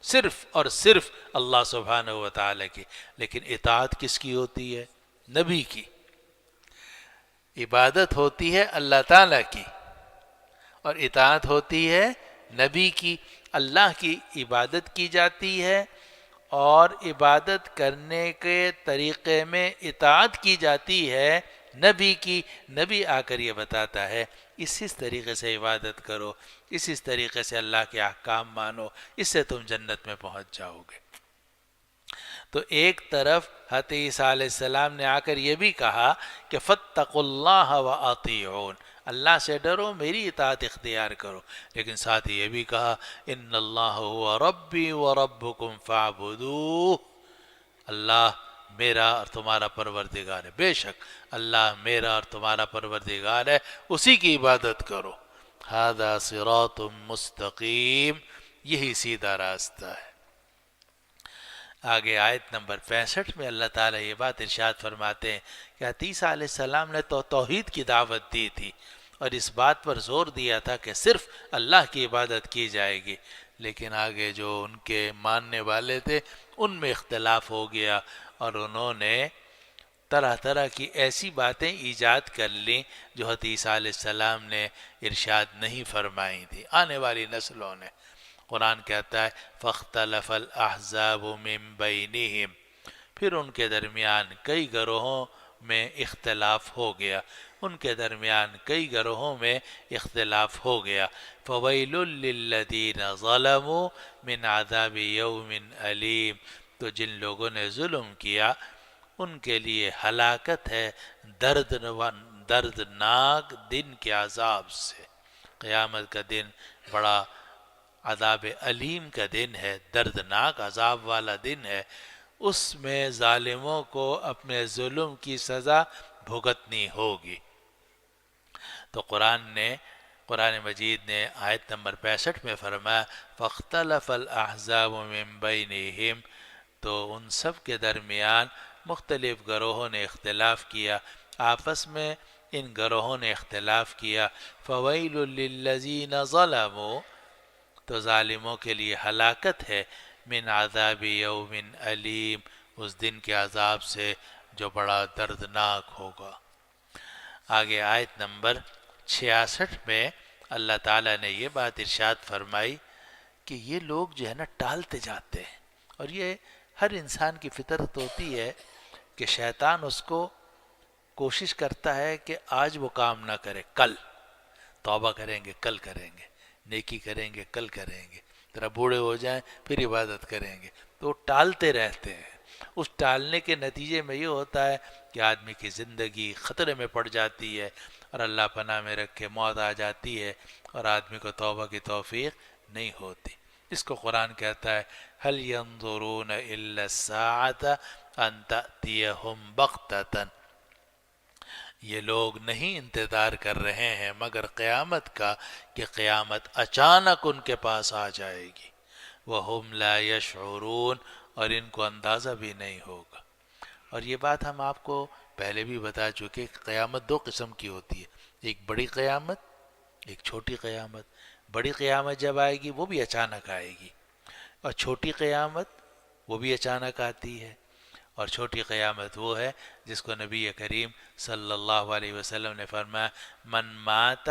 Speaker 1: صرف اور صرف اللہ سبحانہ و تعالیٰ کی۔ لیکن اطاعت کس کی ہوتی ہے؟ نبی کی۔ عبادت ہوتی ہے اللہ تعالیٰ کی اور اطاعت ہوتی ہے نبی کی۔ اللہ کی عبادت کی جاتی ہے اور عبادت کرنے کے طریقے میں اطاعت کی جاتی ہے نبی کی۔ نبی آ کر یہ بتاتا ہے اس طریقے سے عبادت کرو، اس طریقے سے اللہ کے احکام مانو، اس سے تم جنت میں پہنچ جاؤ گے۔ تو ایک طرف حضرت عیسیٰ علیہ السلام نے آ کر یہ بھی کہا کہ فاتقوا اللہ وأطیعون، اللہ سے ڈرو، میری اطاعت اختیار کرو، لیکن ساتھ ہی یہ بھی کہا ان اللہ هو ربی وربکم فاعبدوہ، اللہ میرا اور تمہارا پروردگار ہے، بے شک اللہ میرا اور تمہارا پروردگار ہے، اسی کی عبادت کرو۔ ھذا صراط مستقیم، یہی سیدھا راستہ ہے۔ آگے آیت نمبر 65 میں اللہ تعالیٰ یہ بات ارشاد فرماتے ہیں کہ حضرت عیسیٰ علیہ السلام نے تو توحید کی دعوت دی تھی اور اس بات پر زور دیا تھا کہ صرف اللہ کی عبادت کی جائے گی، لیکن آگے جو ان کے ماننے والے تھے ان میں اختلاف ہو گیا اور انہوں نے طرح طرح کی ایسی باتیں ایجاد کر لیں جو حضرت عیسیٰ علیہ السلام نے ارشاد نہیں فرمائی تھی آنے والی نسلوں نے۔ قرآن کہتا ہے فاختلف الاحزاب من بینہم، پھر ان کے درمیان کئی گروہوں میں اختلاف ہو گیا۔ ان کے درمیان کئی گروہوں میں اختلاف ہو گیا۔ فویل للذین ظلموا من عذاب یوم علیم، تو جن لوگوں نے ظلم کیا ان کے لیے ہلاکت ہے دردناک دن کے عذاب سے۔ قیامت کا دن بڑا عذاب علیم کا دن ہے، دردناک عذاب والا دن ہے، اس میں ظالموں کو اپنے ظلم کی سزا بھگتنی ہوگی۔ تو قرآن مجید نے آیت نمبر 65 میں فرمایا فاختلف الاحزاب من بینہم، تو ان سب کے درمیان مختلف گروہوں نے اختلاف کیا، آپس میں ان گروہوں نے اختلاف کیا۔ فویل للذین ظلموا، تو ظالموں کے لیے ہلاکت ہے، من عذاب یوم علیم، اس دن کے عذاب سے جو بڑا دردناک ہوگا۔ آگے آیت نمبر 66 میں اللہ تعالیٰ نے یہ بات ارشاد فرمائی کہ یہ لوگ جو ہے نا ٹالتے جاتے ہیں، اور یہ ہر انسان کی فطرت ہوتی ہے کہ شیطان اس کو کوشش کرتا ہے کہ آج وہ کام نہ کرے، کل توبہ کریں گے، کل کریں گے، نیکی کریں گے، کل کریں گے، ذرا بوڑھے ہو جائیں پھر عبادت کریں گے، تو وہ ٹالتے رہتے ہیں۔ اس ٹالنے کے نتیجے میں یہ ہوتا ہے کہ آدمی کی زندگی خطرے میں پڑ جاتی ہے، اور اللہ پناہ میں رکھے موت آ جاتی ہے اور آدمی کو توبہ کی توفیق نہیں ہوتی۔ اس کو قرآن کہتا ہے هل ينظرون الا الساعة ان تأتيهم بغتة، یہ لوگ نہیں انتظار کر رہے ہیں مگر قیامت کا کہ قیامت اچانک ان کے پاس آ جائے گی۔ وَهُمْ لَا يَشْعُرُونَ، اور ان کو اندازہ بھی نہیں ہوگا۔ اور یہ بات ہم آپ کو پہلے بھی بتا چکے کہ قیامت دو قسم کی ہوتی ہے، ایک بڑی قیامت، ایک چھوٹی قیامت۔ بڑی قیامت جب آئے گی وہ بھی اچانک آئے گی، اور چھوٹی قیامت وہ بھی اچانک آتی ہے۔ اور چھوٹی قیامت وہ ہے جس کو نبی کریم صلی اللہ علیہ وسلم نے فرمایا من مات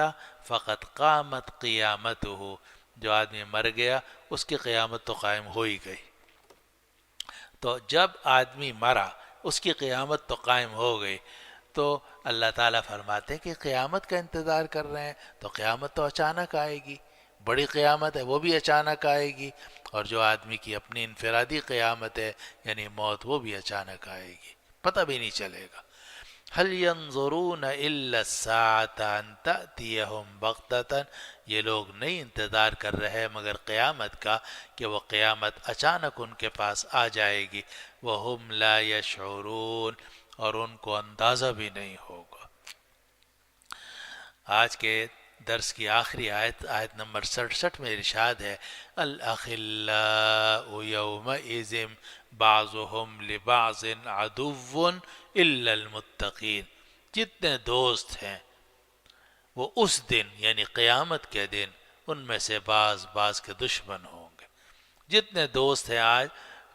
Speaker 1: فقد قامت قیامتہ، جو آدمی مر گیا اس کی قیامت تو قائم ہو ہی گئی۔ تو جب آدمی مرا اس کی قیامت تو قائم ہو گئی، تو اللہ تعالیٰ فرماتے ہیں کہ قیامت کا انتظار کر رہے ہیں، تو قیامت تو اچانک آئے گی، بڑی قیامت ہے وہ بھی اچانک آئے گی، اور جو آدمی کی اپنی انفرادی قیامت ہے یعنی موت، وہ بھی اچانک آئے گی، پتہ بھی نہیں چلے گا۔ هل ينظرون الا الساعة ان تأتيهم بغتة، یہ لوگ نہیں انتظار کر رہے مگر قیامت کا کہ وہ قیامت اچانک ان کے پاس آ جائے گی۔ وهم لا يشعرون، اور ان کو اندازہ بھی نہیں ہوگا۔ آج کے درس کی آخری آیت، آیت نمبر 67 میں ارشاد ہے الأخلاء يومئذ بعضهم لبعض عدو الا المتقین، جتنے دوست ہیں وہ اس دن یعنی قیامت کے دن ان میں سے بعض کے دشمن ہوں گے۔ جتنے دوست ہیں آج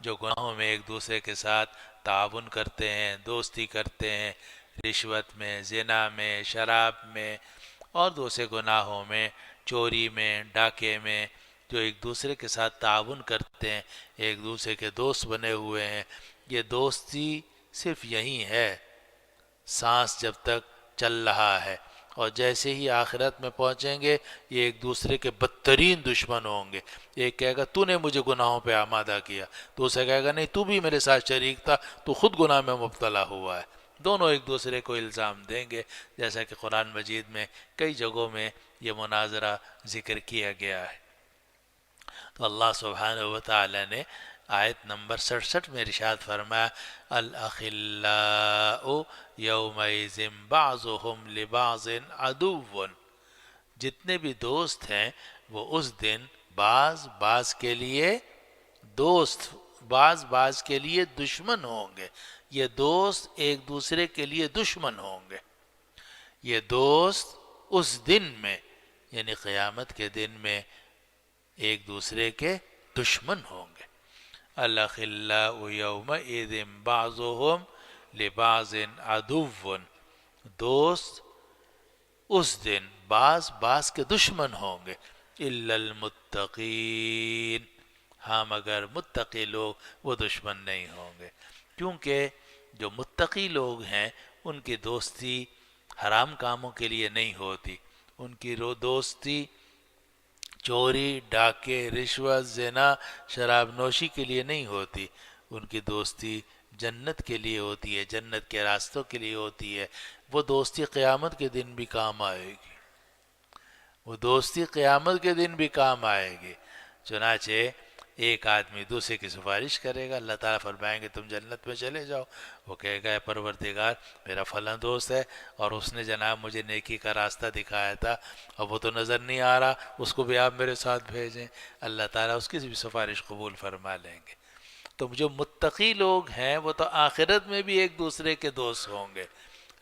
Speaker 1: جو گناہوں میں ایک دوسرے کے ساتھ تعاون کرتے ہیں، دوستی کرتے ہیں، رشوت میں، زنا میں، شراب میں اور دوسرے گناہوں میں، چوری میں، ڈاکے میں، جو ایک دوسرے کے ساتھ تعاون کرتے ہیں، ایک دوسرے کے دوست بنے ہوئے ہیں، یہ دوستی صرف یہی ہے، سانس جب تک چل رہا ہے، اور جیسے ہی آخرت میں پہنچیں گے یہ ایک دوسرے کے بدترین دشمن ہوں گے۔ ایک کہے گا تو نے مجھے گناہوں پہ آمادہ کیا، دوسرا کہے گا نہیں تو بھی میرے ساتھ شریک تھا، تو خود گناہ میں مبتلا ہوا ہے۔ دونوں ایک دوسرے کو الزام دیں گے، جیسا کہ قرآن مجید میں کئی جگہوں میں یہ مناظرہ ذکر کیا گیا ہے۔ تو اللہ سبحانہ وتعالی نے آیت نمبر 67 میں ارشاد فرمایا الاخلاء یومئذ بعضهم لبعض عدو، جتنے بھی دوست ہیں وہ اس دن بعض کے لیے دوست، بعض کے لیے دشمن ہوں گے۔ یہ دوست ایک دوسرے کے لیے دشمن ہوں گے، یہ دوست اس دن میں یعنی قیامت کے دن میں ایک دوسرے کے دشمن ہوں گے۔ الاخلاء یومئذ بعضهم لبعض عدو، دوست اس دن بعض کے دشمن ہوں گے، الا المتقین، ہاں مگر متقی لوگ وہ دشمن نہیں ہوں گے، کیونکہ جو متقی لوگ ہیں ان کی دوستی حرام کاموں کے لیے نہیں ہوتی. ان کی دوستی چوری، ڈاکے، رشوت، زنا، شراب نوشی کے لیے نہیں ہوتی. ان کی دوستی جنت کے لیے ہوتی ہے، جنت کے راستوں کے لیے ہوتی ہے. وہ دوستی قیامت کے دن بھی کام آئے گی. وہ دوستی قیامت کے دن بھی کام آئے گی. چنانچہ ایک آدمی دوسرے کی سفارش کرے گا، اللہ تعالیٰ فرمائیں گے تم جنت میں چلے جاؤ. وہ کہے گا اے پروردگار میرا فلاں دوست ہے اور اس نے جناب مجھے نیکی کا راستہ دکھایا تھا، اب وہ تو نظر نہیں آ رہا، اس کو بھی آپ میرے ساتھ بھیجیں. اللہ تعالیٰ اس کی بھی سفارش قبول فرما لیں گے. تو جو متقی لوگ ہیں وہ تو آخرت میں بھی ایک دوسرے کے دوست ہوں گے،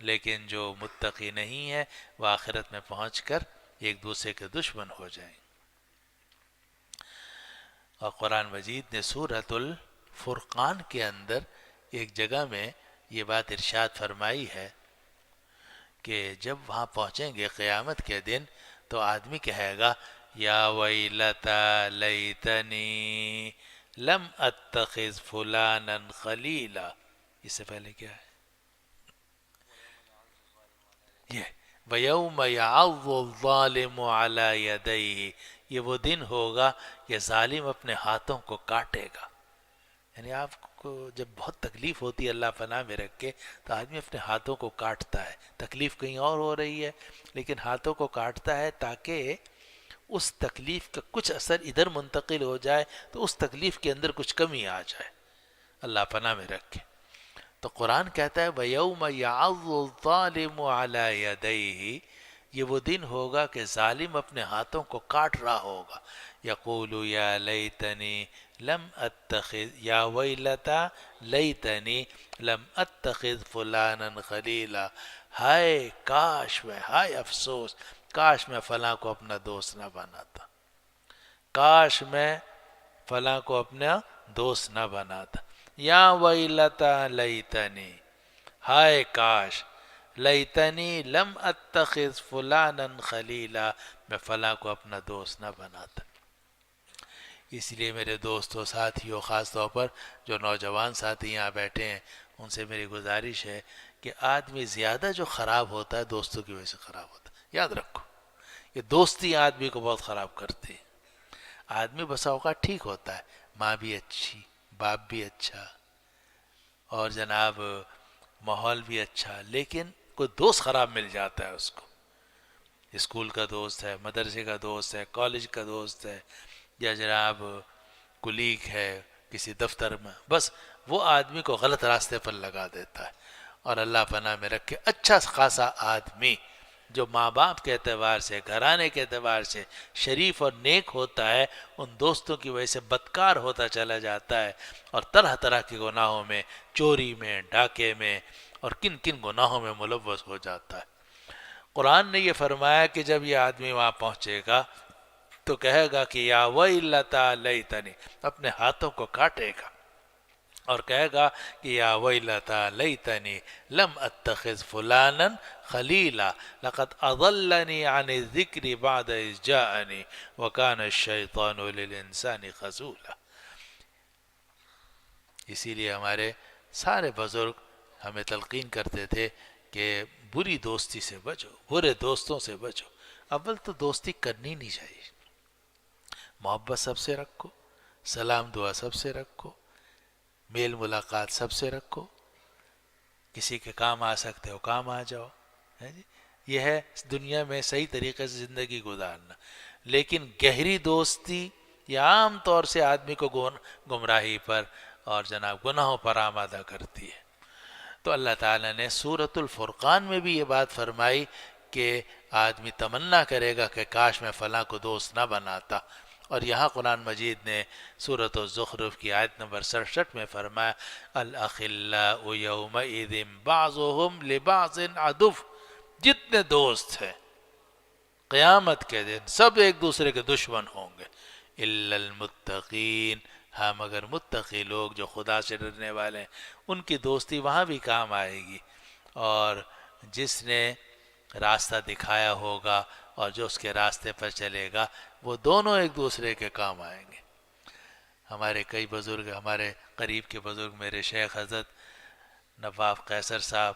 Speaker 1: لیکن جو متقی نہیں ہے وہ آخرت میں پہنچ کر ایک دوسرے کے دشمن ہو جائیں. اور قرآن مجید نے سورۃ الفرقان کے اندر ایک جگہ میں یہ بات ارشاد فرمائی ہے کہ جب وہاں پہنچیں گے قیامت کے دن تو آدمی کہے گا یا ویلتا لیتنی لم اتخذ فلانا خلیلا. اس سے پہلے کیا ہے یہ وَيَوْمَ يَعَضُّ الظَّالِمُ عَلَى يَدَيْهِ. یہ وہ دن ہوگا کہ ظالم اپنے ہاتھوں کو کاٹے گا. یعنی آپ کو جب بہت تکلیف ہوتی ہے اللہ پناہ میں رکھ کے تو آدمی اپنے ہاتھوں کو کاٹتا ہے. تکلیف کہیں اور ہو رہی ہے لیکن ہاتھوں کو کاٹتا ہے تاکہ اس تکلیف کا کچھ اثر ادھر منتقل ہو جائے تو اس تکلیف کے اندر کچھ کمی آ جائے. اللہ پناہ میں رکھے. تو قرآن کہتا ہے وَيَوْمَ يَعَضُّ الظَّالِمُ عَلَى يَدَيْهِ. یہ وہ دن ہوگا کہ ظالم اپنے ہاتھوں کو کاٹ رہا ہوگا. یقول یا لیتنی لم اتخذ یا ویلتا لیتنی لم اتخذ فلانا خلیلا. ہائے کاش میں، ہائے افسوس، کاش میں فلاں کو اپنا دوست نہ بناتا، کاش میں فلاں کو اپنا دوست نہ بناتا. یا ویلتا لیتنی، ہائے کاش، لیتنی لم اتخذ فلانا خلیلا، میں فلاں کو اپنا دوست نہ بناتا. اس لیے میرے دوستوں، ساتھیوں، خاص طور پر جو نوجوان ساتھی یہاں بیٹھے ہیں ان سے میری گزارش ہے کہ آدمی زیادہ جو خراب ہوتا ہے دوستوں کی وجہ سے خراب ہوتا ہے. یاد رکھو یہ دوستی آدمی کو بہت خراب کرتی ہے. آدمی بسا اوقات ٹھیک ہوتا ہے، ماں بھی اچھی، باپ بھی اچھا اور جناب ماحول بھی اچھا، لیکن کوئی دوست خراب مل جاتا ہے اس کو. اسکول کا دوست ہے، مدرسے کا دوست ہے، کالج کا دوست ہے، یا جناب کلیگ ہے کسی دفتر میں، بس وہ آدمی کو غلط راستے پر لگا دیتا ہے. اور اللہ پناہ میں رکھے اچھا خاصا آدمی جو ماں باپ کے اعتبار سے، گھرانے کے اعتبار سے شریف اور نیک ہوتا ہے، ان دوستوں کی وجہ سے بدکار ہوتا چلا جاتا ہے اور طرح طرح کے گناہوں میں، چوری میں، ڈاکے میں اور کن کن گناہوں میں ملوث ہو جاتا ہے. قرآن نے یہ فرمایا کہ جب یہ آدمی وہاں پہنچے گا تو کہے گا کہ یا ویلتا لیتنی، اپنے ہاتھوں کو کاٹے گا اور کہے گا کہ یا ویلتا لیتنی لم اتخذ فلانا خلیلا لقد اضلنی عن الذکر بعد اذ جاءنی وکان الشیطان للانسان خذولا. اسی لیے ہمارے سارے بزرگ ہمیں تلقین کرتے تھے کہ بری دوستی سے بچو، برے دوستوں سے بچو. اول تو دوستی کرنی نہیں چاہیے. محبت سب سے رکھو، سلام دعا سب سے رکھو، میل ملاقات سب سے رکھو. کسی کے کام آ سکتے ہو کام آ جاؤ. یہ ہے دنیا میں صحیح طریقے سے زندگی گزارنا. لیکن گہری دوستی یہ عام طور سے آدمی کو گمراہی پر اور جناب گناہوں پر آمادہ کرتی ہے. تو اللہ تعالیٰ نے سورۃ الفرقان میں بھی یہ بات فرمائی کہ آدمی تمنا کرے گا کہ کاش میں فلاں کو دوست نہ بناتا. اور یہاں قرآن مجید نے سورۃ الزخرف کی آیت نمبر 67 میں فرمایا الاخلاء یومئذ بعضهم لبعض عدو. جتنے دوست ہیں قیامت کے دن سب ایک دوسرے کے دشمن ہوں گے الا المتقین. ہاں مگر متقی لوگ جو خدا سے ڈرنے والے ہیں ان کی دوستی وہاں بھی کام آئے گی. اور جس نے راستہ دکھایا ہوگا اور جو اس کے راستے پر چلے گا وہ دونوں ایک دوسرے کے کام آئیں گے. ہمارے کئی بزرگ، ہمارے قریب کے بزرگ، میرے شیخ حضرت نواف قیصر صاحب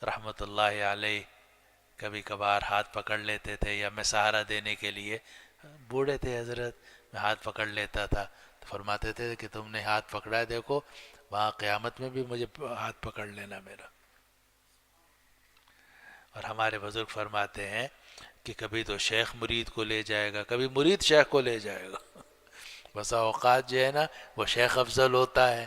Speaker 1: رحمۃ اللہ علیہ کبھی کبھار ہاتھ پکڑ لیتے تھے، یا میں سہارا دینے کے لیے، بوڑھے تھے حضرت، میں ہاتھ پکڑ لیتا تھا تو فرماتے تھے کہ تم نے ہاتھ پکڑا ہے، دیکھو وہاں قیامت میں بھی مجھے ہاتھ پکڑ لینا میرا۔ اور ہمارے بزرگ فرماتے ہیں کہ کبھی تو شیخ مرید کو لے جائے گا، کبھی مرید شیخ کو لے جائے گا۔ بسا اوقات جو ہے نا وہ شیخ افضل ہوتا ہے،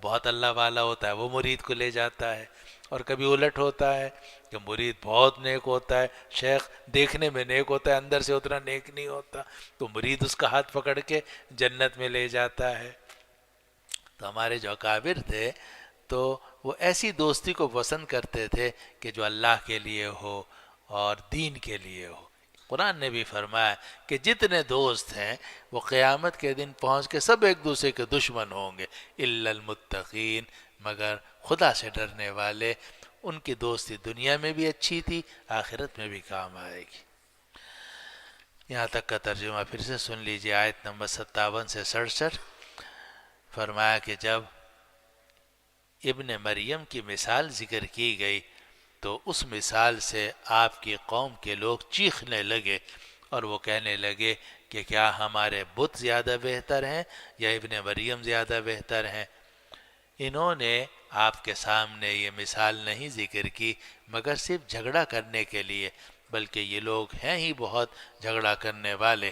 Speaker 1: بہت اللہ والا ہوتا ہے، وہ مرید کو لے جاتا ہے، اور کبھی الٹ ہوتا ہے کہ مرید بہت نیک ہوتا ہے، شیخ دیکھنے میں نیک ہوتا ہے، اندر سے اتنا نیک نہیں ہوتا، تو مرید اس کا ہاتھ پکڑ کے جنت میں لے جاتا ہے۔ تو ہمارے جو اکابر تھے تو وہ ایسی دوستی کو پسند کرتے تھے کہ جو اللہ کے لیے ہو اور دین کے لیے ہو۔ قرآن نے بھی فرمایا کہ جتنے دوست ہیں وہ قیامت کے دن پہنچ کے سب ایک دوسرے کے دشمن ہوں گے، الا المتقین، مگر خدا سے ڈرنے والے۔ ان کی دوستی دنیا میں بھی اچھی تھی، آخرت میں بھی کام آئے گی۔ یہاں تک کا ترجمہ پھر سے سن لیجیے، آیت نمبر 57 سے 67۔ فرمایا کہ جب ابن مریم کی مثال ذکر کی گئی تو اس مثال سے آپ کی قوم کے لوگ چیخنے لگے، اور وہ کہنے لگے کہ کیا ہمارے بت زیادہ بہتر ہیں یا ابن مریم زیادہ بہتر ہیں؟ انہوں نے آپ کے سامنے یہ مثال نہیں ذکر کی مگر صرف جھگڑا کرنے کے لیے، بلکہ یہ لوگ ہیں ہی بہت جھگڑا کرنے والے۔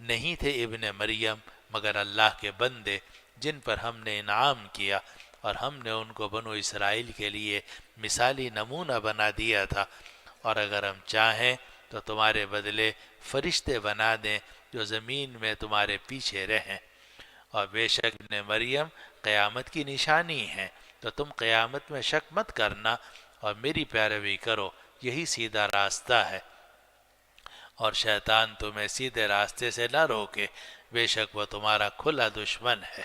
Speaker 1: نہیں تھے ابن مریم مگر اللہ کے بندے جن پر ہم نے انعام کیا، اور ہم نے ان کو بنو اسرائیل کے لیے مثالی نمونہ بنا دیا تھا، اور اگر ہم چاہیں تو تمہارے بدلے فرشتے بنا دیں جو زمین میں تمہارے پیچھے رہیں، اور بے شک ابن مریم قیامت کی نشانی ہے، تو تم قیامت میں شک مت کرنا اور میری پیروی کرو، یہی سیدھا راستہ ہے، اور شیطان تمہیں سیدھے راستے سے نہ روکے، بے شک وہ تمہارا کھلا دشمن ہے۔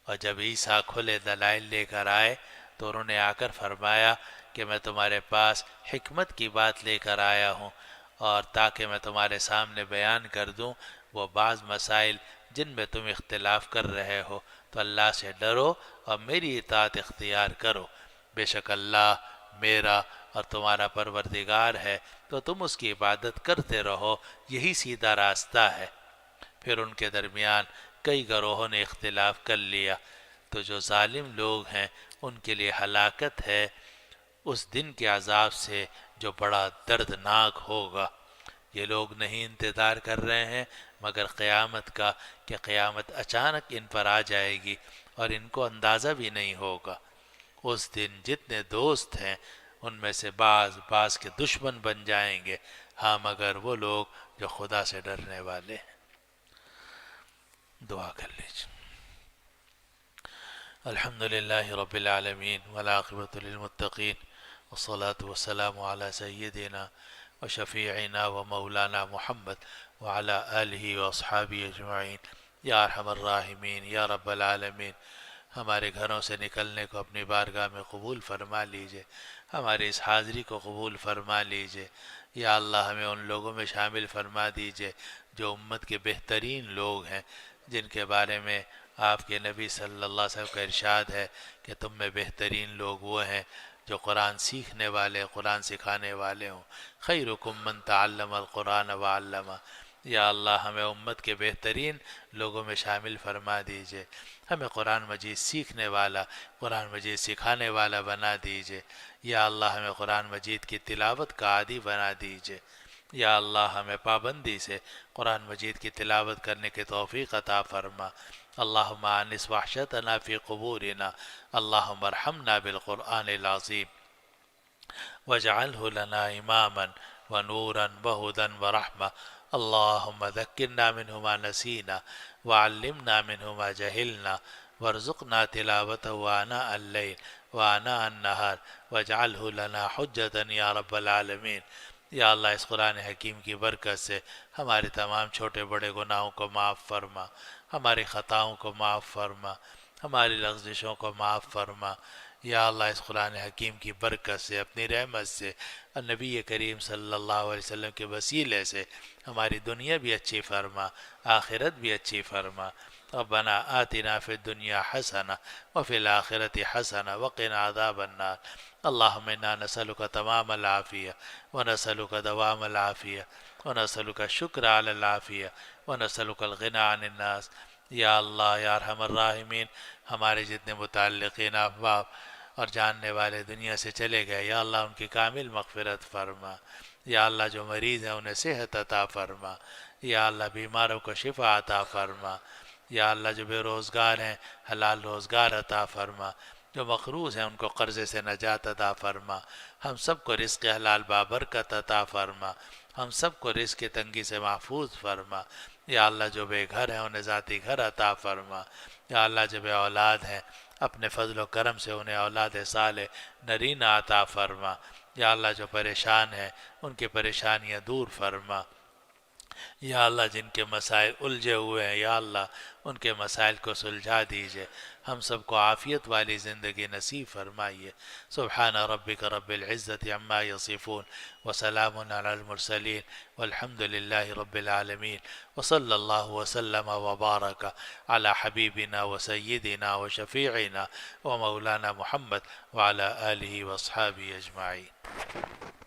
Speaker 1: اور جب عیسیٰ کھلے دلائل لے کر آئے تو انہوں نے آ کر فرمایا کہ میں تمہارے پاس حکمت کی بات لے کر آیا ہوں، اور تاکہ میں تمہارے سامنے بیان کر دوں وہ بعض مسائل جن میں تم اختلاف کر رہے ہو، تو اللہ سے ڈرو اور میری اطاعت اختیار کرو، بے شک اللہ میرا اور تمہارا پروردگار ہے، تو تم اس کی عبادت کرتے رہو، یہی سیدھا راستہ ہے۔ پھر ان کے درمیان کئی گروہوں نے اختلاف کر لیا، تو جو ظالم لوگ ہیں ان کے لیے ہلاکت ہے اس دن کے عذاب سے جو بڑا دردناک ہوگا۔ یہ لوگ نہیں انتظار کر رہے ہیں مگر قیامت کا، کہ قیامت اچانک ان پر آ جائے گی اور ان کو اندازہ بھی نہیں ہوگا۔ اس دن جتنے دوست ہیں ان میں سے بعض بعض کے دشمن بن جائیں گے، ہاں مگر وہ لوگ جو خدا سے ڈرنے والے ہیں۔ دعا کر لیجیے۔ الحمد للہ رب العالمین والعاقبۃ للمتقین، والصلاة والسلام علی سیدنا وشفیعنا ومولانا محمد وعلی آلہ واصحابہ اجمعین۔ یا ارحم الراحمین یا رب العالمین، ہمارے گھروں سے نکلنے کو اپنی بارگاہ میں قبول فرما لیجئے، ہماری اس حاضری کو قبول فرما لیجئے۔ یا اللہ ہمیں ان لوگوں میں شامل فرما دیجئے جو امت کے بہترین لوگ ہیں، جن کے بارے میں آپ کے نبی صلی اللہ علیہ وسلم کا ارشاد ہے کہ تم میں بہترین لوگ وہ ہیں جو قرآن سیکھنے والے، قرآن سکھانے والے ہوں۔ خیرکم من تعلم القرآن وعلمہ۔ یا اللہ ہمیں امت کے بہترین لوگوں میں شامل فرما دیجئے، ہمیں قرآن مجید سیکھنے والا، قرآن مجید سکھانے والا بنا دیجئے۔ یا اللہ ہمیں قرآن مجید کی تلاوت کا عادی بنا دیجئے۔ یا اللہ ہمیں پابندی سے قرآن مجید کی تلاوت کرنے کی توفیق عطا فرما۔ اللہم آنس وحشتنا فی قبورنا، اللہم ارحمنا بالقرآن العظیم واجعلہ لنا اماما ونورا وہدا ورحمہ، اللہم ذکرنا منہ ما نسینا وعلمنا منہ ما جہلنا وارزقنا تلاوتہ آناء اللیل وآناء النہار واجعلہ لنا حجتا یا رب العالمین۔ یا اللہ اس قرآن حکیم کی برکت سے ہمارے تمام چھوٹے بڑے گناہوں کو معاف فرما، ہماری خطاؤں کو معاف فرما، ہماری لغزشوں کو معاف فرما۔ یا اللہ اس قرآن حکیم کی برکت سے، اپنی رحمت سے، اور نبی کریم صلی اللہ علیہ وسلم کے وسیلے سے ہماری دنیا بھی اچھی فرما، آخرت بھی اچھی فرما۔ ربنا آتنا في الدنيا حسنة وفي الآخرة حسنة وقنا عذاب النار. اللهم إنا نسألك تمام العافية، ونسألك دوام العافية، ونسألك الشكر على العافية، ونسألك الغنى عن الناس. یا اللہ یا ارحم الراحمین، ہمارے جتنے متعلقین احباب اور جاننے والے دنیا سے چلے گئے، یا اللہ ان کی کامل مغفرت فرما. یا اللہ جو مریض ہیں انہیں صحت عطا فرما. یا اللہ بیماروں کو شفا عطا فرما. یا اللہ جو بے روزگار ہیں حلال روزگار عطا فرما. جو مقروض ہیں ان کو قرضے سے نجات عطا فرما. ہم سب کو رزق حلال بابرکت عطا فرما. ہم سب کو رزق کی تنگی سے محفوظ فرما. یا اللہ جو بے گھر ہیں انہیں ذاتی گھر عطا فرما. یا اللہ جو بے اولاد ہیں اپنے فضل و کرم سے انہیں اولاد صالح نرینہ عطا فرما. یا اللہ جو پریشان ہیں ان کی پریشانیاں دور فرما. یا اللہ جن کے مسائل الجھے ہوئے ہیں یا اللہ ان کے مسائل کو سلجھا دیجئے. ہم سب کو عافیت والی زندگی نصیب فرمائیے. سبحان ربک رب العزت عما یصفون وسلام علی المرسلین والحمد للہ رب العالمین. وصلی اللہ وسلم وبارک علی حبیبنا وسیدنا وشفیعنا ومولانا محمد وعلى آلہ واصحابہ اجمعین.